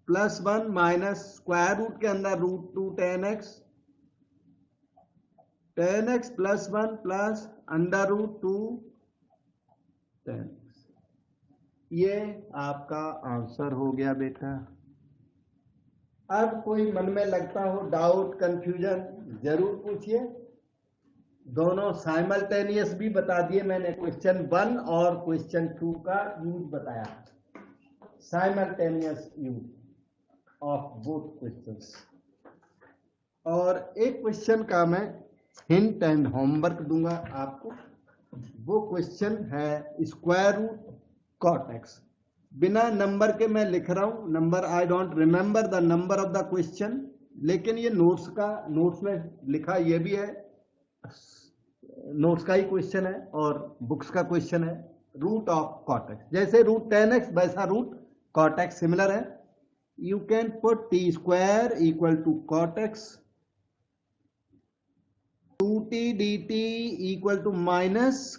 + 1 minus square root के अंदर √2 10x, 10x + 1 प्लस √2 10x। ये आपका आंसर हो गया बेटा। अब कोई मन में लगता हो डाउट, कंफ्यूजन, जरूर पूछिए। दोनों साइमल्टेनियस भी बता दिए मैंने, क्वेश्चन 1 और क्वेश्चन 2 का यूज बताया, simultaneous use of both questions. और एक क्वेश्चन का मैं हिंट एंड होमवर्क दूंगा आपको, वो क्वेश्चन है √cot x। बिना नंबर के मैं लिख रहा हूं, number I don't remember the number of the question, लेकिन ये नोट्स में लिखा ये भी है, नोट्स का ही क्वेश्चन है और बुक्स का क्वेश्चन है। √cot x, जैसे √10x वैसा √cot x सिमिलर है। You can put t² = cot x, 2t dt =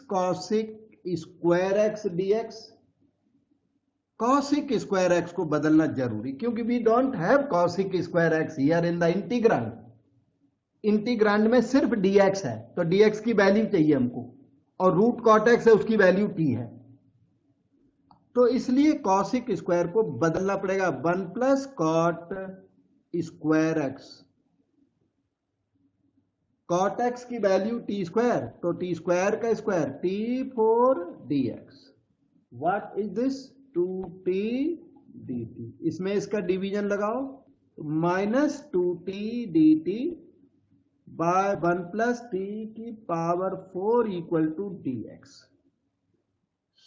-cosic² x dx। cosic² x को बदलना जरूरी, क्योंकि we don't have cosic² x here in the integrand. Integrand में सिर्फ dx है, तो dx की वैल्यू चाहिए हमको, और √cot x है, उसकी वैल्यू t है, तो इसलिए cosic² को बदलना पड़ेगा 1 + cot² x। cot x की वैल्यू t², तो t² का square t4 dx। What is this? 2t dt। इसमें इसका डिवीजन लगाओ, -2t dt by 1 + t⁴ = dx।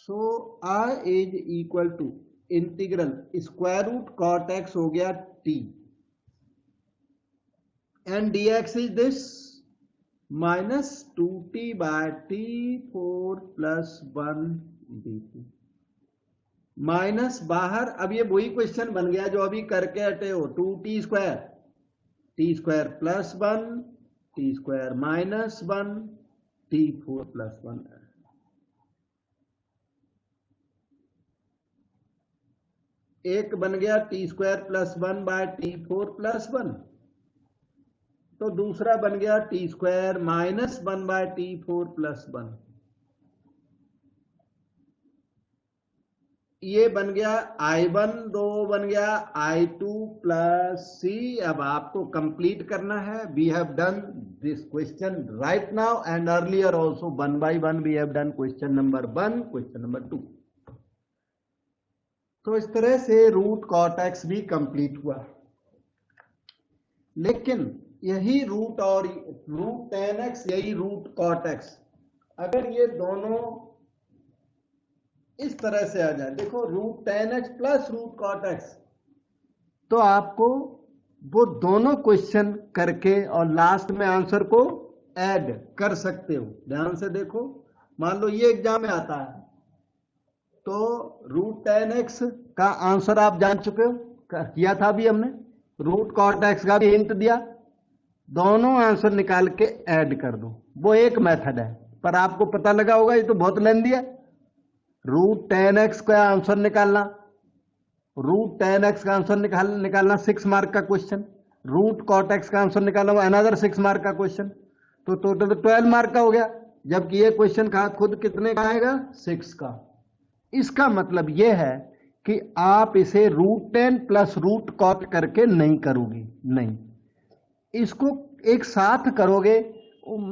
So I is equal to integral √cot x हो गया t, and dx is this -2t by t4 + 1 dt। Minus बाहर, अब ये वही question बन गया जो अभी करके हटे हो, 2t², t² + 1, t² - 1, t4 + 1। एक बन गया t² + 1 by t4 + 1, तो दूसरा बन गया t² - 1 by t4 + 1। ये बन गया I1, 2 बन गया I2 + c। अब आपको कंप्लीट करना है। We have done this question right now and earlier also, 1 by 1 we have done question number 1, question number 2। तो इस तरह से √cot x भी कंप्लीट हुआ, लेकिन यही रूट और √10x, यही √cot x, अगर ये दोनों इस तरह से आ जाए, देखो √10x + √cot x, तो आपको वो दोनों क्वेश्चन करके और लास्ट में आंसर को ऐड कर सकते हो। ध्यान से देखो, मान लो ये एग्जाम में आता है, तो रूट टेन एक्स का आंसर आप जान चुके हो, किया था अभी हमने। रूट कॉट एक्स का भी हिंट दिया। दोनों आंसर निकाल के ऐड कर दो, वो एक मेथड है, पर आपको पता लगा होगा ये तो बहुत लेंदी है। रूट टेन एक्स का आंसर निकालना, रूट टेन एक्स का आंसर निकालना 6 मार्क का क्वेश्चन, रूट कॉट एक्स का आंसर निकालना अनदर 6 मार्क का क्वेश्चन, तो टोटल 12 मार्क का हो गया। जबकि ये क्वेश्चन का खुद कितने का आएगा, 6 का। इसका मतलब यह है कि आप इसे रूट 10 प्लस रूट कॉट करके नहीं करोगे, नहीं, इसको एक साथ करोगे।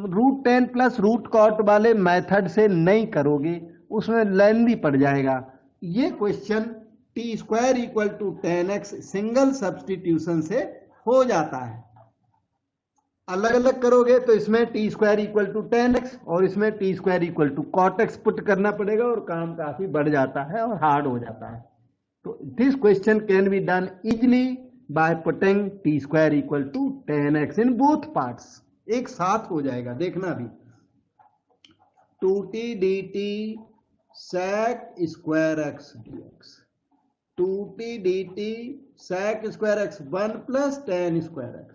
रूट 10 प्लस रूट कॉट वाले मेथड से नहीं करोगे, उसमें लेंदी पड़ जाएगा। ये question t square equal to 10x single substitution से हो जाता है। अलग अलग करोगे तो इसमें t square equal to 10x और इसमें t square equal to cot x put करना पड़ेगा और काम काफी बढ़ जाता है और हार्ड हो जाता है। तो this question can be done easily by putting t square equal to 10x in both parts. एक साथ हो जाएगा, देखना भी। 2t dt sec square x dx, 2t dt sec square x 1 plus 10 square x,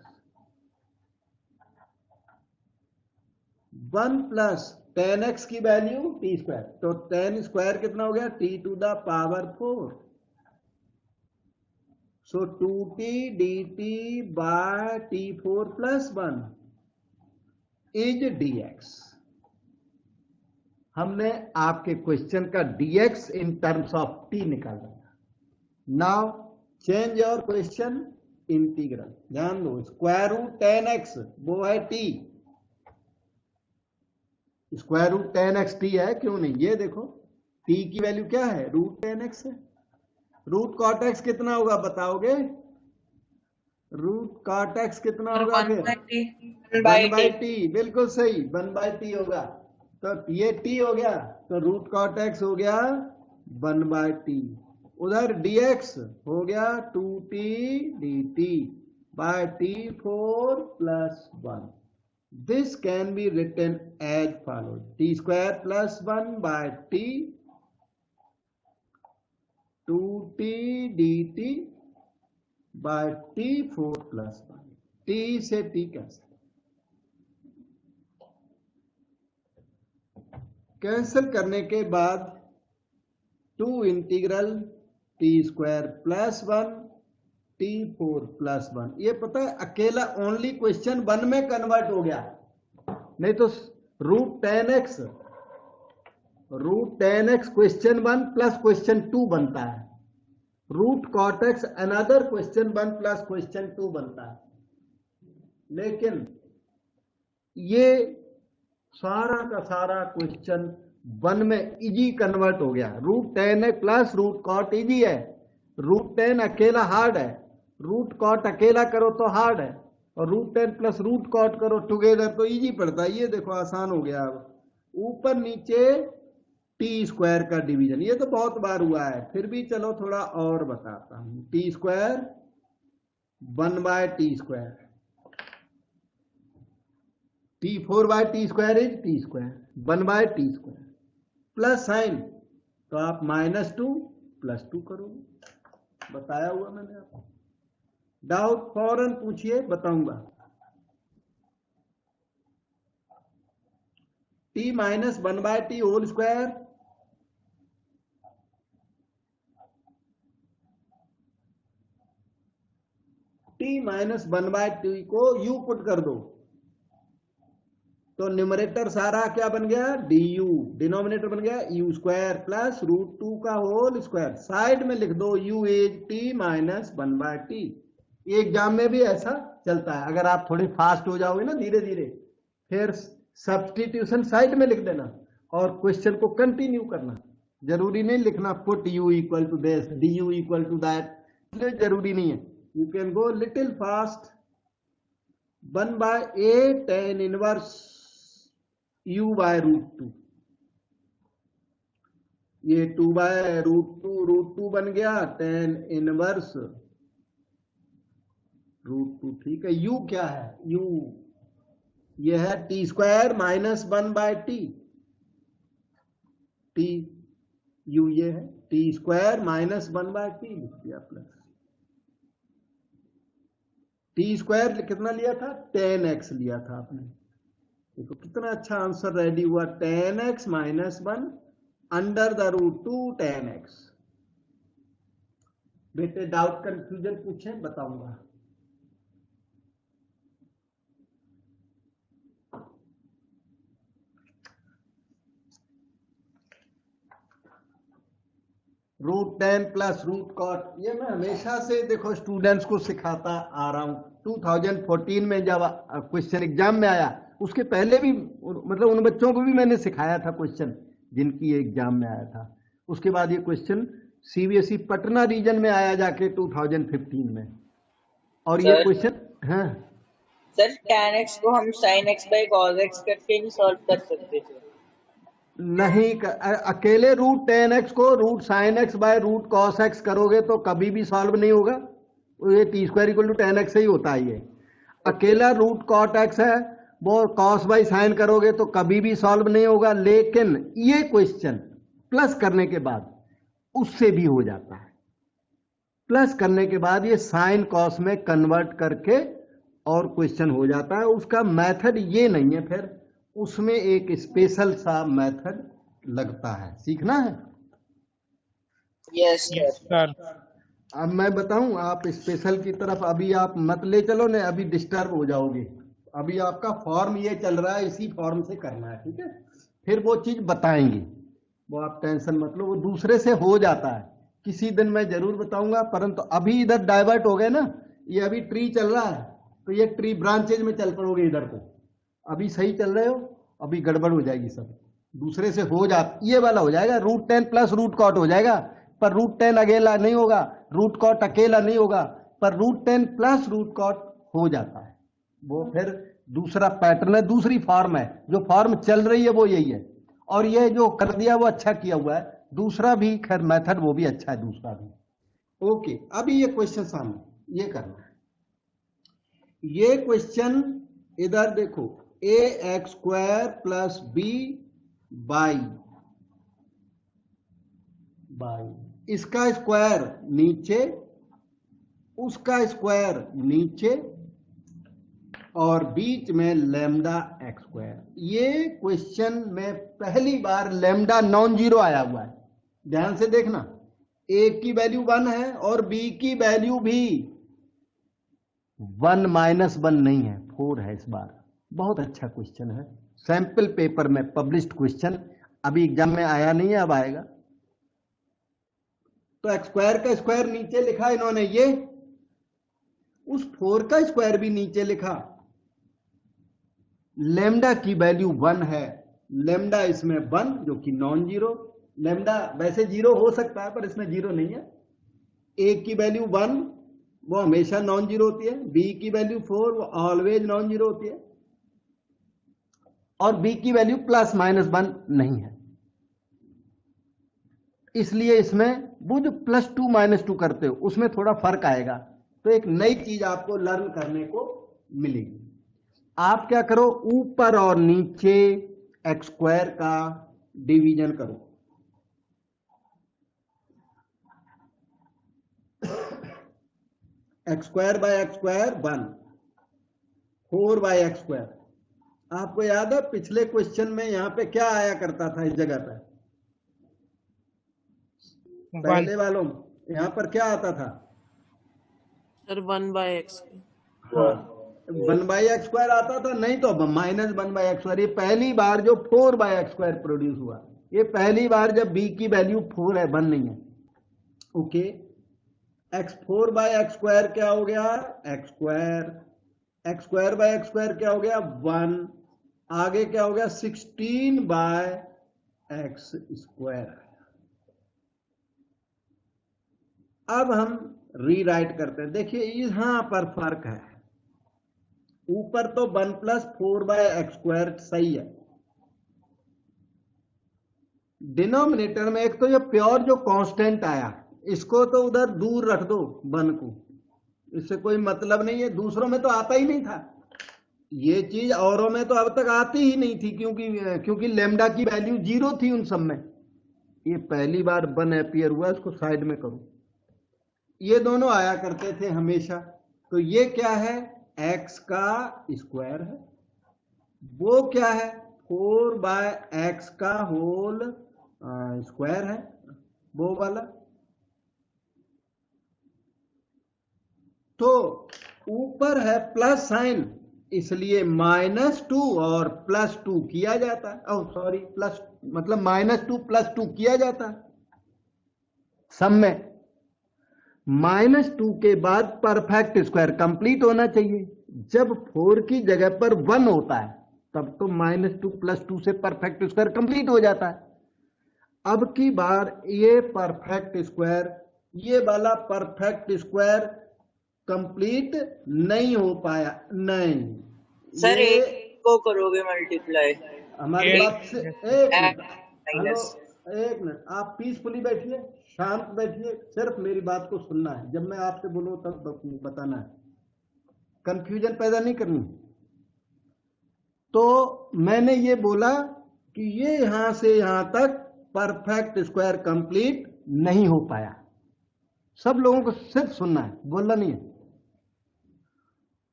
1 plus 10x की value T square, तो 10 square कितना हो गया, t to the power 4। So 2t dt by t4 plus 1 is dx। हमने आपके question का dx in terms of t निकाला। Now change your question integral. ध्यान दो, स्क्वायर रूट 10x वो है t, square root 10x t है, क्यों नहीं। ये देखो t की वैल्यू क्या है, रूट 10x है। रूट कॉट एक्स कितना होगा बताओगे, रूट कॉट एक्स कितना होगा फिर, 1 बाई टी, बिल्कुल सही, 1 बाई टी होगा। तो ये t हो गया, तो रूट कॉट एक्स हो गया 1 बाई टी। उधर dx हो गया 2t dt by t4 plus 1। This can be written as follow, t square plus 1 by t 2t dt by t4 plus 1। t से t कैंसिल करने के बाद 2 integral t square plus 1 t4 plus 1। ये पता है अकेला ओनली क्वेश्चन 1 में convert हो गया, नहीं तो root 10x question 1 plus question 2 बनता है, root cot x another question 1 plus question 2 बनता है। लेकिन ये सारा का सारा क्वेश्चन 1 में इजी कन्वर्ट हो गया। Root 10 plus root cot easy है, रूट 10 अकेला हार्ड है, रूट कॉट अकेला करो तो हार्ड है, और रूट 10 प्लस रूट कॉट करो टुगेदर तो इजी पड़ता है। ये देखो आसान हो गया। अब ऊपर नीचे टी स्क्वायर का डिवीजन, ये तो बहुत बार हुआ है, फिर भी चलो थोड़ा और बताता हूं। T square 1 by t square, t4 by t square is t square 1 by t square, plus sign तो आप -2 प्लस 2 करोगे, बताया हुआ मैंने आपको। डाउट फौरन पूछिए, बताऊंगा। t minus 1 by t whole square, t minus 1 by t को u पुट कर दो तो न्यूमरेटर सारा क्या बन गया, du, डिनोमिनेटर बन गया u स्क्वायर प्लस रूट 2 का होल स्क्वायर। साइड में लिख दो u is t minus 1 by t. Exam में भी ऐसा चलता है, अगर आप थोड़े फास्ट हो जाओगे ना धीरे धीरे, फिर सब्स्टिट्यूशन साइड में लिख देना और क्वेश्चन को कंटिन्यू करना। जरूरी नहीं लिखना put u equal to this, du equal to that, जरूरी नहीं है। You can go little fast. 1 by a tan inverse u by root 2, ये 2 बाय रूट 2 बन गया tan इनवर्स रूट 2। ठीक है, u क्या है, u ये है t square minus 1 by t, t u ये है, टी स्क्वायर माइनस 1/t लिख दिया प्लस टी स्क्वायर कितना लिया था, 10x लिया था आपने। देखो कितना अच्छा आंसर रेडी हुआ, 10x minus 1 under the root 2 10x। बेटे डाउट कंफ्यूजन पूछे बताऊंगा। √10 प्लस √cot, ये मैं हमेशा से देखो स्टूडेंट्स को सिखाता आ रहा हूं। 2014 में जब क्वेश्चन एग्जाम में आया, उसके पहले भी मतलब उन बच्चों को भी मैंने सिखाया था क्वेश्चन जिनकी एग्जाम में आया था। उसके बाद ये क्वेश्चन सीबीएसई पटना रीजन में आया जाके 2015 में, और ये क्वेश्चन हाँ सर tan x को हम sin x by cos x करके भी सॉल्व कर सकते थे। नहीं अकेले √10x को √sin x by √cos x करोगे तो कभी भी सॉल्व नहीं होगा। ये t square equal to 10x ही होता है। ये अकेला √cot x है, वो cos बाई sin करोगे तो कभी भी सॉल्व नहीं होगा। लेकिन ये क्वेश्चन प्लस करने के बाद उससे भी हो जाता है। प्लस करने के बाद ये sin cos में कन्वर्ट करके और क्वेश्चन हो जाता है। उसका मेथड ये नहीं है, फिर उसमें एक स्पेशल सा मेथड लगता है, सीखना है। Yes sir. अब मैं बताऊं, आप स्पेशल की तरफ अभी आप मत ले चलो, नहीं अभी डिस्टर्ब हो जाओगे। अभी आपका फॉर्म ये चल रहा है, इसी फॉर्म से करना है, ठीक है। फिर वो चीज बताएंगे, वो आप टेंशन मत लो, वो दूसरे से हो जाता है। किसी दिन मैं जरूर बताऊंगा, परंतु अभी इधर डाइवर्ट हो गए ना, ये अभी ट्री चल रहा है तो ये ट्री ब्रांचेज में चल पड़ोगे इधर को। अभी सही चल रहे हो, अभी गड़बड़ हो जाएगी सब, दूसरे से हो जाता। ये वाला हो जाएगा √10 प्लस √cot हो जाएगा, पर √10 अकेला नहीं होगा, √cot अकेला नहीं होगा, पर √10 प्लस √cot हो जाता है। वो फिर दूसरा पैटर्न है, दूसरी फॉर्म है। जो फॉर्म चल रही है वो यही है, और ये जो कर दिया वो अच्छा किया हुआ है। दूसरा भी खैर मेथड वो भी अच्छा है, दूसरा भी। ओके, अभी ये क्वेश्चन सामने ये करना है। ये क्वेश्चन इधर देखो, ax² प्लस b बाई इसका स्क्वायर नीचे, उसका स्क्वायर नीचे, और बीच में लैम्डा x²। ये क्वेश्चन में पहली बार लैम्डा नॉन जीरो आया हुआ है, ध्यान से देखना। a की वैल्यू 1 है और b की वैल्यू भी 1 माइनस 1 नहीं है, 4 है इस बार। बहुत अच्छा क्वेश्चन है, सैंपल पेपर में पब्लिश्ड क्वेश्चन, अभी एग्जाम में आया नहीं है, अब आएगा। तो x² का स्क्वायर नीचे लिखा इन्होंने, ये उस 4 का स्क्वायर भी नीचे लिखा। लैम्डा की वैल्यू 1 है, लैम्डा इसमें 1 जो कि नॉन जीरो। लैम्डा वैसे जीरो हो सकता है पर इसमें जीरो नहीं है। a की वैल्यू 1 वो हमेशा नॉन जीरो होती है, b की वैल्यू 4 वो ऑलवेज नॉन जीरो होती है, और b की वैल्यू प्लस माइनस 1 नहीं है। इसलिए इसमें वो जो +2 -2 करते हो उसमें थोड़ा फर्क आएगा। तो एक नई चीज आपको लर्न करने को मिलेगी। आप क्या करो, ऊपर और नीचे x² का डिवीजन करो। x² bye x² 1, 4 bye x²। आपको याद है पिछले क्वेश्चन में यहां पे क्या आया करता था इस जगह पे, पहले वालों में यहां पर क्या आता था सर 1/x। हाँ, 1/x² आता था, नहीं तो -1/x²। ये पहली बार जो 4/x² प्रोड्यूस हुआ, ये पहली बार जब b की वैल्यू 4 है, 1 नहीं है। ओके, x4/x² क्या हो गया, x² क्या हो गया 1, आगे क्या हो गया 16/x²। अब हम रीराइट करते हैं। देखिए यहां पर फर्क है, ऊपर तो 1 + 4/x² सही है, डिनोमिनेटर में एक तो ये प्योर जो कांस्टेंट आया, इसको तो उधर दूर रख दो, 1 को, इससे कोई मतलब नहीं है। दूसरों में तो आता ही नहीं था ये चीज, औरों में तो अब तक आती ही नहीं थी, क्योंकि लैम्डा की वैल्यू 0 थी उन सब में। ये पहली बार 1 एम्पियर हुआ, इसको साइड में करो। ये दोनों आया करते थे हमेशा। तो ये क्या है, x का स्क्वायर है। वो क्या है, 4/x का होल स्क्वायर है, वो वाला। तो ऊपर है प्लस साइन, इसलिए -2 और +2 किया जाता है। सॉरी, प्लस मतलब -2 +2 किया जाता है सम में। -2 के बाद परफेक्ट स्क्वायर कंप्लीट होना चाहिए। जब 4 की जगह पर 1 होता है तब तो -2 +2 से परफेक्ट स्क्वायर कंप्लीट हो जाता है। अब की बार ये परफेक्ट स्क्वायर, ये वाला परफेक्ट स्क्वायर कंप्लीट नहीं हो पाया। नहीं सर ये एक को करोगे मल्टीप्लाई, हमारी बात से एक मिनट, हेलो माइनस। एक मिनट, आप पीसफुली बैठिए, शांत बैठिए, सिर्फ मेरी बात को सुनना है। जब मैं आपसे बोलूं तब बताना है, कंफ्यूजन पैदा नहीं करनी। तो मैंने ये बोला कि ये यहां से यहां तक परफेक्ट स्क्वायर कंप्लीट नहीं हो पाया। सब लोगों को सिर्फ सुनना है, बोलना नहीं है।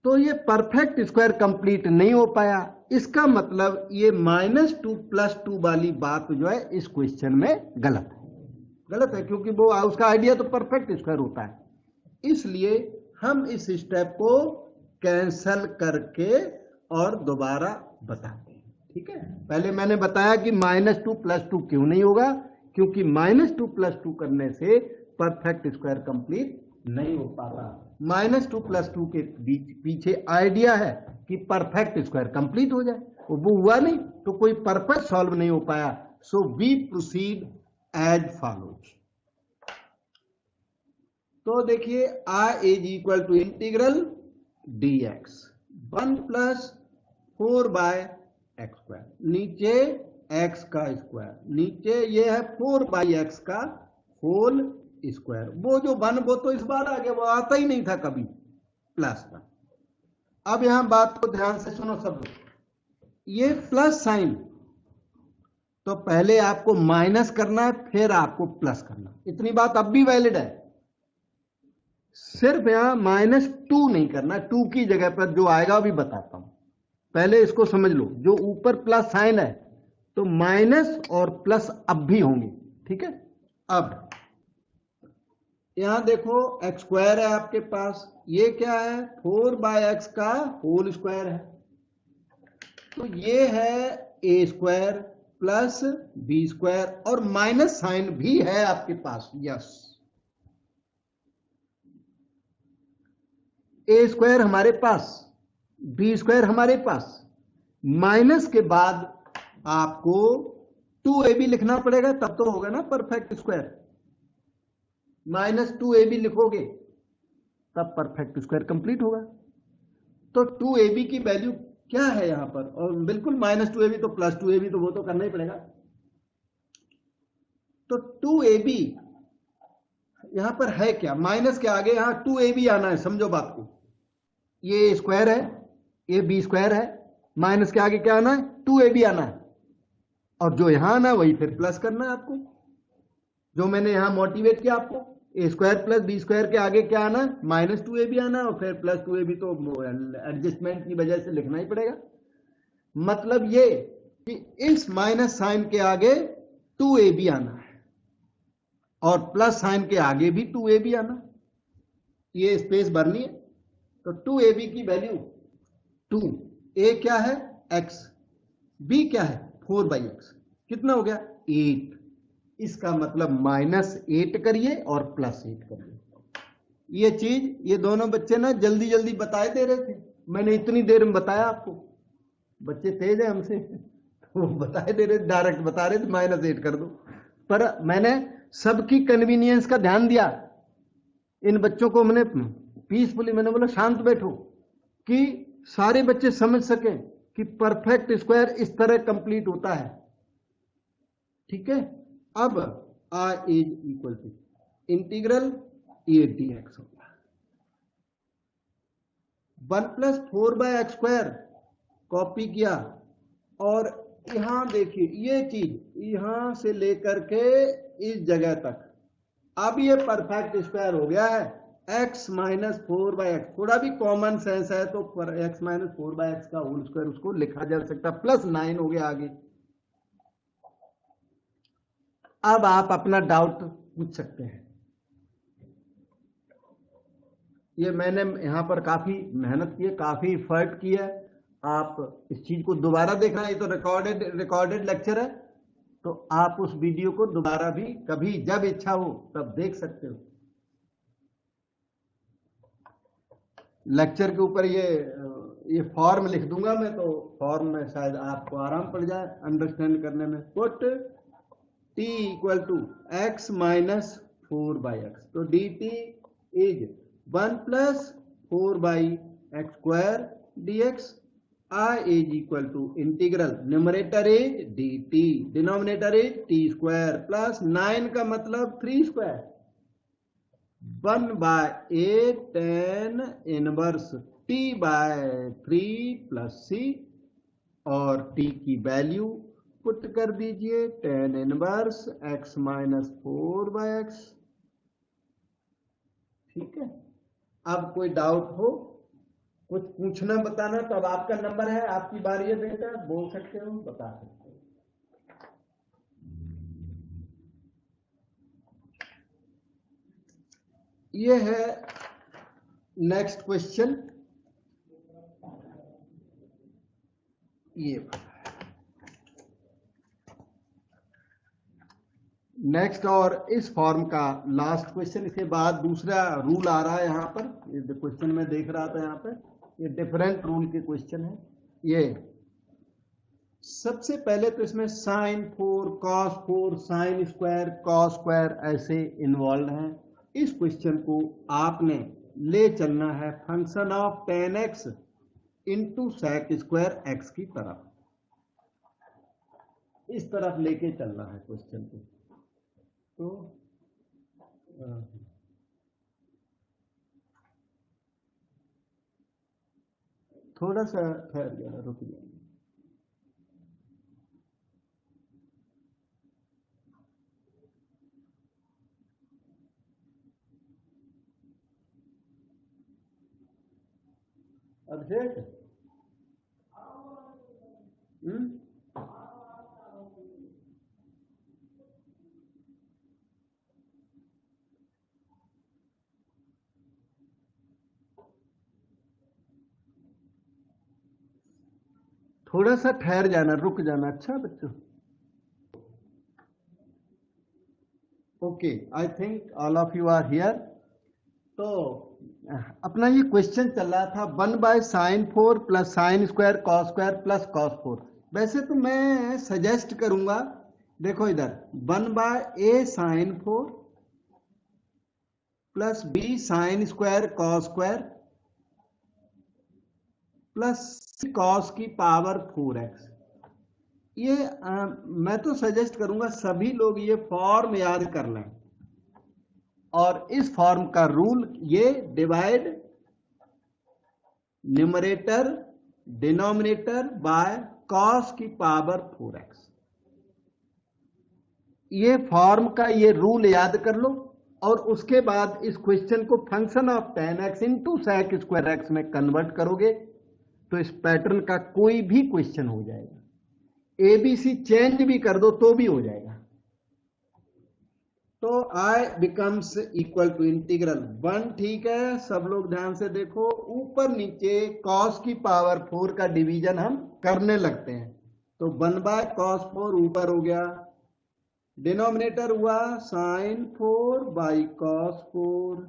तो ये परफेक्ट स्क्वायर कंप्लीट नहीं हो पाया, इसका मतलब ये -2 +2 वाली बात जो है इस क्वेश्चन में गलत है। गलत है क्योंकि वो उसका आइडिया तो परफेक्ट स्क्वायर होता है। इसलिए हम इस स्टेप को कैंसल करके और दोबारा बताते हैं। ठीक है, पहले मैंने बताया कि -2 +2 क्यों नहीं होगा, क्योंकि -2 +2 करने से परफेक्ट स्क्वायर कंप्लीट नहीं हो पाता। -2 +2 के बीच पीछे आइडिया है कि परफेक्ट स्क्वायर कंप्लीट हो जाए, वो हुआ नहीं तो कोई पर्पस सॉल्व नहीं हो पाया। So we proceed as follows. तो देखिए, I = इंटीग्रल dx 1 + 4/x², नीचे x का स्क्वायर, नीचे ये है 4/x का होल स्क्वायर। वो जो 1 वो तो इस बार आ गया, वो आता ही नहीं था कभी, +1। अब यहां बात को ध्यान से सुनो सब लोग। ये प्लस साइन, तो पहले आपको माइनस करना है, फिर आपको प्लस करना। इतनी बात अब भी वैलिड है। सिर्फ यहां -2 नहीं करना, 2 की जगह पर जो आएगा अभी बताता हूं। पहले इसको समझ लो, जो ऊपर प्लस साइन है तो माइनस और प्लस अब भी होंगे। ठीक है, अब यहां देखो x² है आपके पास, ये क्या है 4/x का होल स्क्वायर है। तो ये है a² + b² और माइनस साइन भी है आपके पास। यस, a² हमारे पास, b² हमारे पास, माइनस के बाद आपको 2ab लिखना पड़ेगा, तब तो होगा ना परफेक्ट स्क्वायर। -2ab लिखोगे तब परफेक्ट स्क्वायर कंप्लीट होगा। तो 2ab की वैल्यू क्या है यहां पर, और बिल्कुल -2ab तो +2ab तो वो तो करना ही पड़ेगा। तो 2ab यहां पर है क्या, माइनस के आगे यहां 2ab आना है, समझो बात को। ये स्क्वायर है, ये b² है, माइनस के आगे क्या आना है 2ab आना है, और जो यहां आना है वही फिर प्लस करना है आपको। जो मैंने यहां मोटिवेट किया आपको, a² + b² के आगे क्या आना है -2ab आना है, और फिर +2ab तो एडजस्टमेंट की वजह से लिखना ही पड़ेगा। मतलब ये कि इस माइनस साइन के आगे 2ab आना है और प्लस साइन के आगे भी 2ab आना, ये स्पेस भरनी है। तो 2ab की वैल्यू 2, a क्या है x, b क्या है 4/x, कितना हो गया 8। इसका मतलब -8 करिए और +8 करिए। ये चीज ये दोनों बच्चे ना जल्दी जल्दी बताए दे रहे थे, मैंने इतनी देर में बताया आपको। बच्चे तेज है हमसे, तो बताए दे रहे, डायरेक्ट बता रहे थे -8 कर दो। पर मैंने सबकी कन्वीनियंस का ध्यान दिया। इन बच्चों को मैंने पीसफुली मैंने बोला शांत बैठो, कि सारे बच्चे समझ सकें कि परफेक्ट स्क्वायर इस तरह कंप्लीट होता है। ठीक है, अब I = इंटीग्रल a dx होगा 1 + 4/x² कॉपी किया, और यहां देखिए ये चीज यहां से लेकर के इस जगह तक, अब ये परफेक्ट स्क्वायर हो गया है। x माइनस 4/x, थोड़ा भी कॉमन सेंस है तो x माइनस 4/x का होल स्क्वायर उसको लिखा जा सकता, प्लस 9 हो गया आगे। अब आप अपना डाउट पूछ सकते हैं। ये मैंने यहां पर काफी मेहनत की है, काफी एफर्ट किया है। आप इस चीज को दोबारा देखना, ये तो रिकॉर्डेड लेक्चर है, तो आप उस वीडियो को दोबारा भी कभी जब इच्छा हो तब देख सकते हो। लेक्चर के ऊपर ये फॉर्म लिख दूंगा मैं, तो फॉर्म में शायद आपको आराम पड़ जाए अंडरस्टैंड करने में। Put t equal to x minus 4/x, तो dt is 1 plus 4/x square dx। I is equal to integral, numerator is dt, denominator is t square plus 9 का मतलब 3 square, 1/8 tan inverse t/3 plus c, और t की value put कर दीजिए tan inverse x minus 4/x। ठीक है, अब कोई डाउट हो, कुछ पूछना बताना, तो अब आपका नंबर है, आपकी बारी है बेटा, बोल सकते हो, बता सकते हो। ये है नेक्स्ट क्वेश्चन, ये नेक्स्ट, और इस फॉर्म का लास्ट क्वेश्चन। इसके बाद दूसरा रूल आ रहा है यहाँ पर, ये क्वेश्चन में देख रहा था यहाँ पर, ये डिफरेंट रूल के क्वेश्चन है। ये सबसे पहले तो इसमें sin 4 cos 4 sin square cos square ऐसे इन्वॉल्व हैं। इस क्वेश्चन को आपने ले चलना है function of tan x into sec square x की तरफ, इस तरफ लेके चलना है क्वेश्चन को। तो थोड़ा सा ठहर गया, रुक गया। अभिषेक, थोड़ा सा ठहर जाना, रुक जाना। अच्छा बच्चों, okay, I think all of you are here. तो अपना ये क्वेश्चन चल रहा था 1/sin 4 plus sine square cos square plus cos 4। वैसे तो मैं सजेस्ट करूंगा, देखो इधर 1/a sin 4 plus b sign square cos square plus cos की पावर 4x। ये मैं तो सजेस्ट करूंगा सभी लोग ये फॉर्म याद कर लें, और इस फॉर्म का रूल ये divide numerator denominator by cos की पावर 4x। ये फॉर्म का ये रूल याद कर लो, और उसके बाद इस क्वेश्चन को function of tan x into sec square x में कन्वर्ट करोगे तो इस पैटर्न का कोई भी क्वेश्चन हो जाएगा। ABC चेंज भी कर दो तो भी हो जाएगा। तो I becomes equal to integral 1। ठीक है, सब लोग ध्यान से देखो, ऊपर नीचे cos की पावर 4 का डिवीजन हम करने लगते हैं। तो 1/cos 4 ऊपर हो गया, डिनोमिनेटर हुआ sin 4/cos 4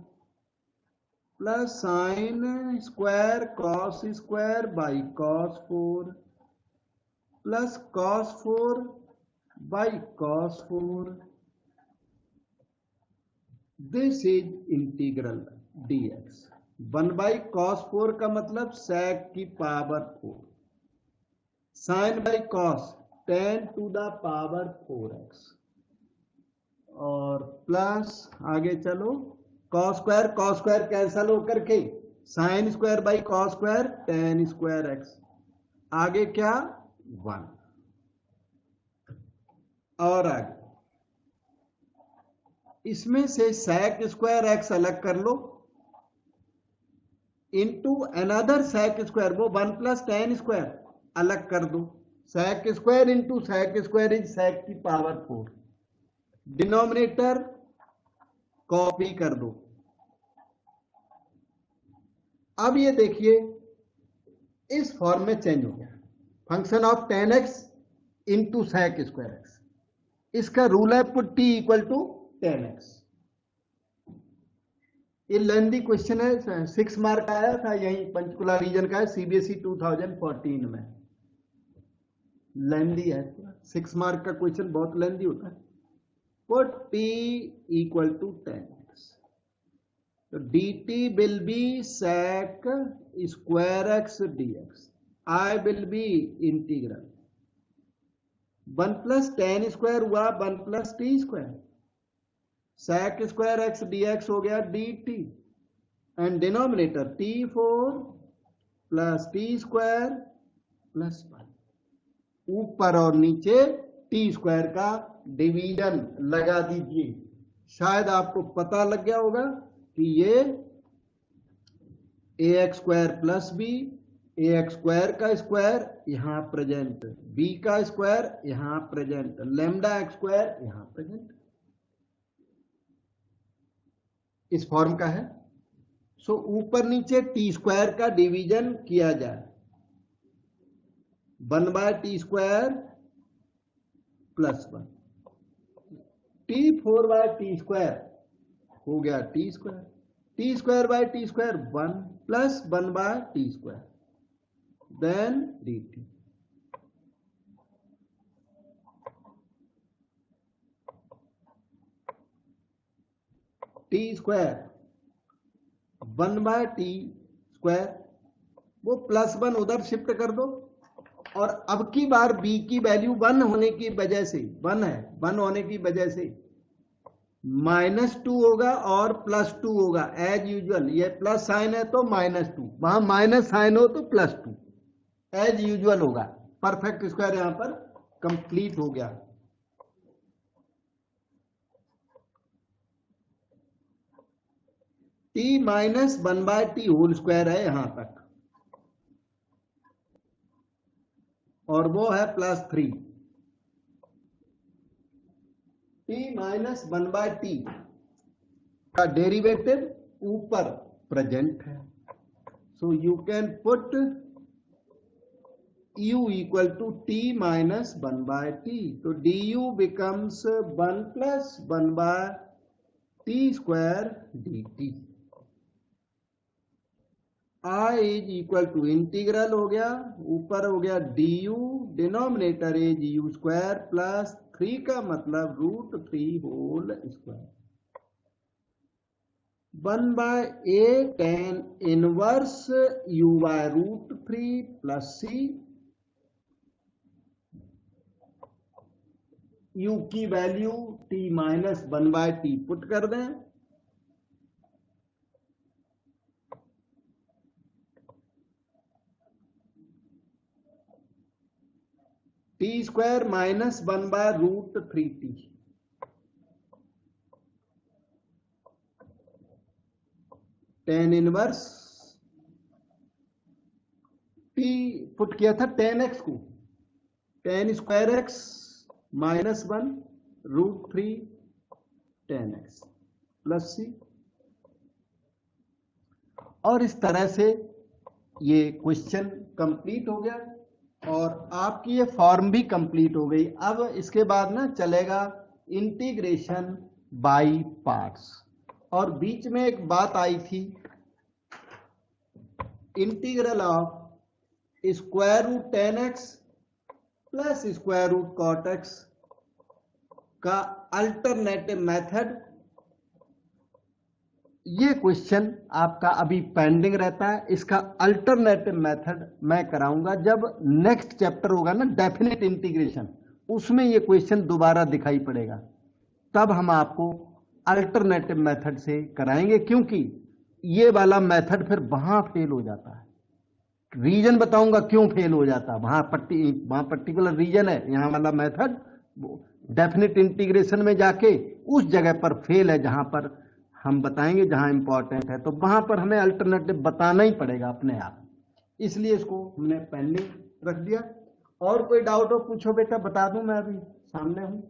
plus sine square cos square by cos 4 plus cos 4 by cos 4। This is integral dx। 1/cos 4 का मतलब sec की power 4, sine by cos tan to the power 4x, और प्लस आगे चलो cos स्क्वायर कैंसल होकर के sine square by cos square tan square x, आगे क्या 1। और आगे इसमें से sec स्क्वायर एक्स अलग कर लो इंटू अनदर sec स्क्वायर, वो 1 प्लस tan स्क्वायर अलग कर दो। sec square into sec square is sec की पावर 4। डिनोमिनेटर कॉपी कर दो। अब ये देखिए इस फॉर्म में चेंज हो गया, function of tan x into sec square x. इसका रूल है put t equal to tan x। ये लेंदी क्वेश्चन है, 6 मार्क आया था, यही पंचकुला रीजन का है, सीबीएसई 2014 में। लेंदी है, 6 मार्क का क्वेश्चन बहुत लेंदी होता है। Put t equal to tan x, तो dt will be sec square x dx, I will be integral 1 plus tan square हुआ 1 plus t square, sec square x dx हो गया dt, and denominator t4 plus t square plus 1, ऊपर और नीचे t square का division लगा दीजिए। शायद आपको पता लग गया होगा कि ये ax square plus b, ax square का स्क्वायर यहां प्रेजेंट, b का स्क्वायर यहां प्रेजेंट, लैम्डा x स्क्वायर यहां प्रेजेंट, इस फॉर्म का है। सो ऊपर नीचे टी स्क्वायर का डिवीजन किया जाए, 1 by t square plus 1, t4 by t square हो गया t square, t square by t square 1 plus 1 by t square, then dt। T square 1 by t square, वो प्लस 1 उधर शिफ्ट कर दो, और अब की बार b की वैल्यू 1 होने की वजह से, 1 है, 1 होने की वजह से -2 होगा और +2 होगा एज यूजुअल। ये प्लस साइन है तो -2, वहां माइनस साइन हो तो +2, एज यूजुअल होगा। परफेक्ट स्क्वायर यहां पर कंप्लीट हो गया। t minus 1 by t whole square है यहां तक, और वो है +3। t माइनस 1 बाय टी का डेरिवेटिव ऊपर प्रेजेंट है, so you can put u equal to t minus 1 by t, तो du becomes 1 plus 1 by t square dt। I is equal to integral हो गया, ऊपर हो गया du, denominator is u square plus 3 का मतलब √3 whole square, 1 by a tan inverse u by √3 plus c, u की value t minus 1 by t put कर दें, t square minus 1 by √3t, tan inverse t put किया था tan x को, tan square x minus 1 √3 tan x plus c, और इस तरह से ये क्वेश्चन कंप्लीट हो गया और आपकी ये फॉर्म भी कंप्लीट हो गई। अब इसके बाद ना चलेगा इंटीग्रेशन बाय पार्ट्स, और बीच में एक बात आई थी, integral of square root tan x plus square root cot x का अल्टरनेटिव मेथड। ये क्वेश्चन आपका अभी पेंडिंग रहता है, इसका अल्टरनेटिव मेथड मैं कराऊंगा जब नेक्स्ट चैप्टर होगा ना डेफिनेट इंटीग्रेशन, उसमें ये क्वेश्चन दोबारा दिखाई पड़ेगा, तब हम आपको अल्टरनेटिव मेथड से कराएंगे, क्योंकि ये वाला मेथड फिर वहां फेल हो जाता है। रीजन बताऊंगा क्यों फेल हो जाता है, वहां पर्टिकुलर रीजन है, यहां वाला मेथड डेफिनेट इंटीग्रेशन में जाके उस जगह पर फेल है जहां पर हम बताएंगे जहां इंपॉर्टेंट है, तो वहां पर हमें अल्टरनेटिव बताना ही पड़ेगा अपने आप, इसलिए इसको हमने पहले रख दिया। और कोई डाउट हो पूछो बेटा, बता दूं, मैं अभी सामने हूं।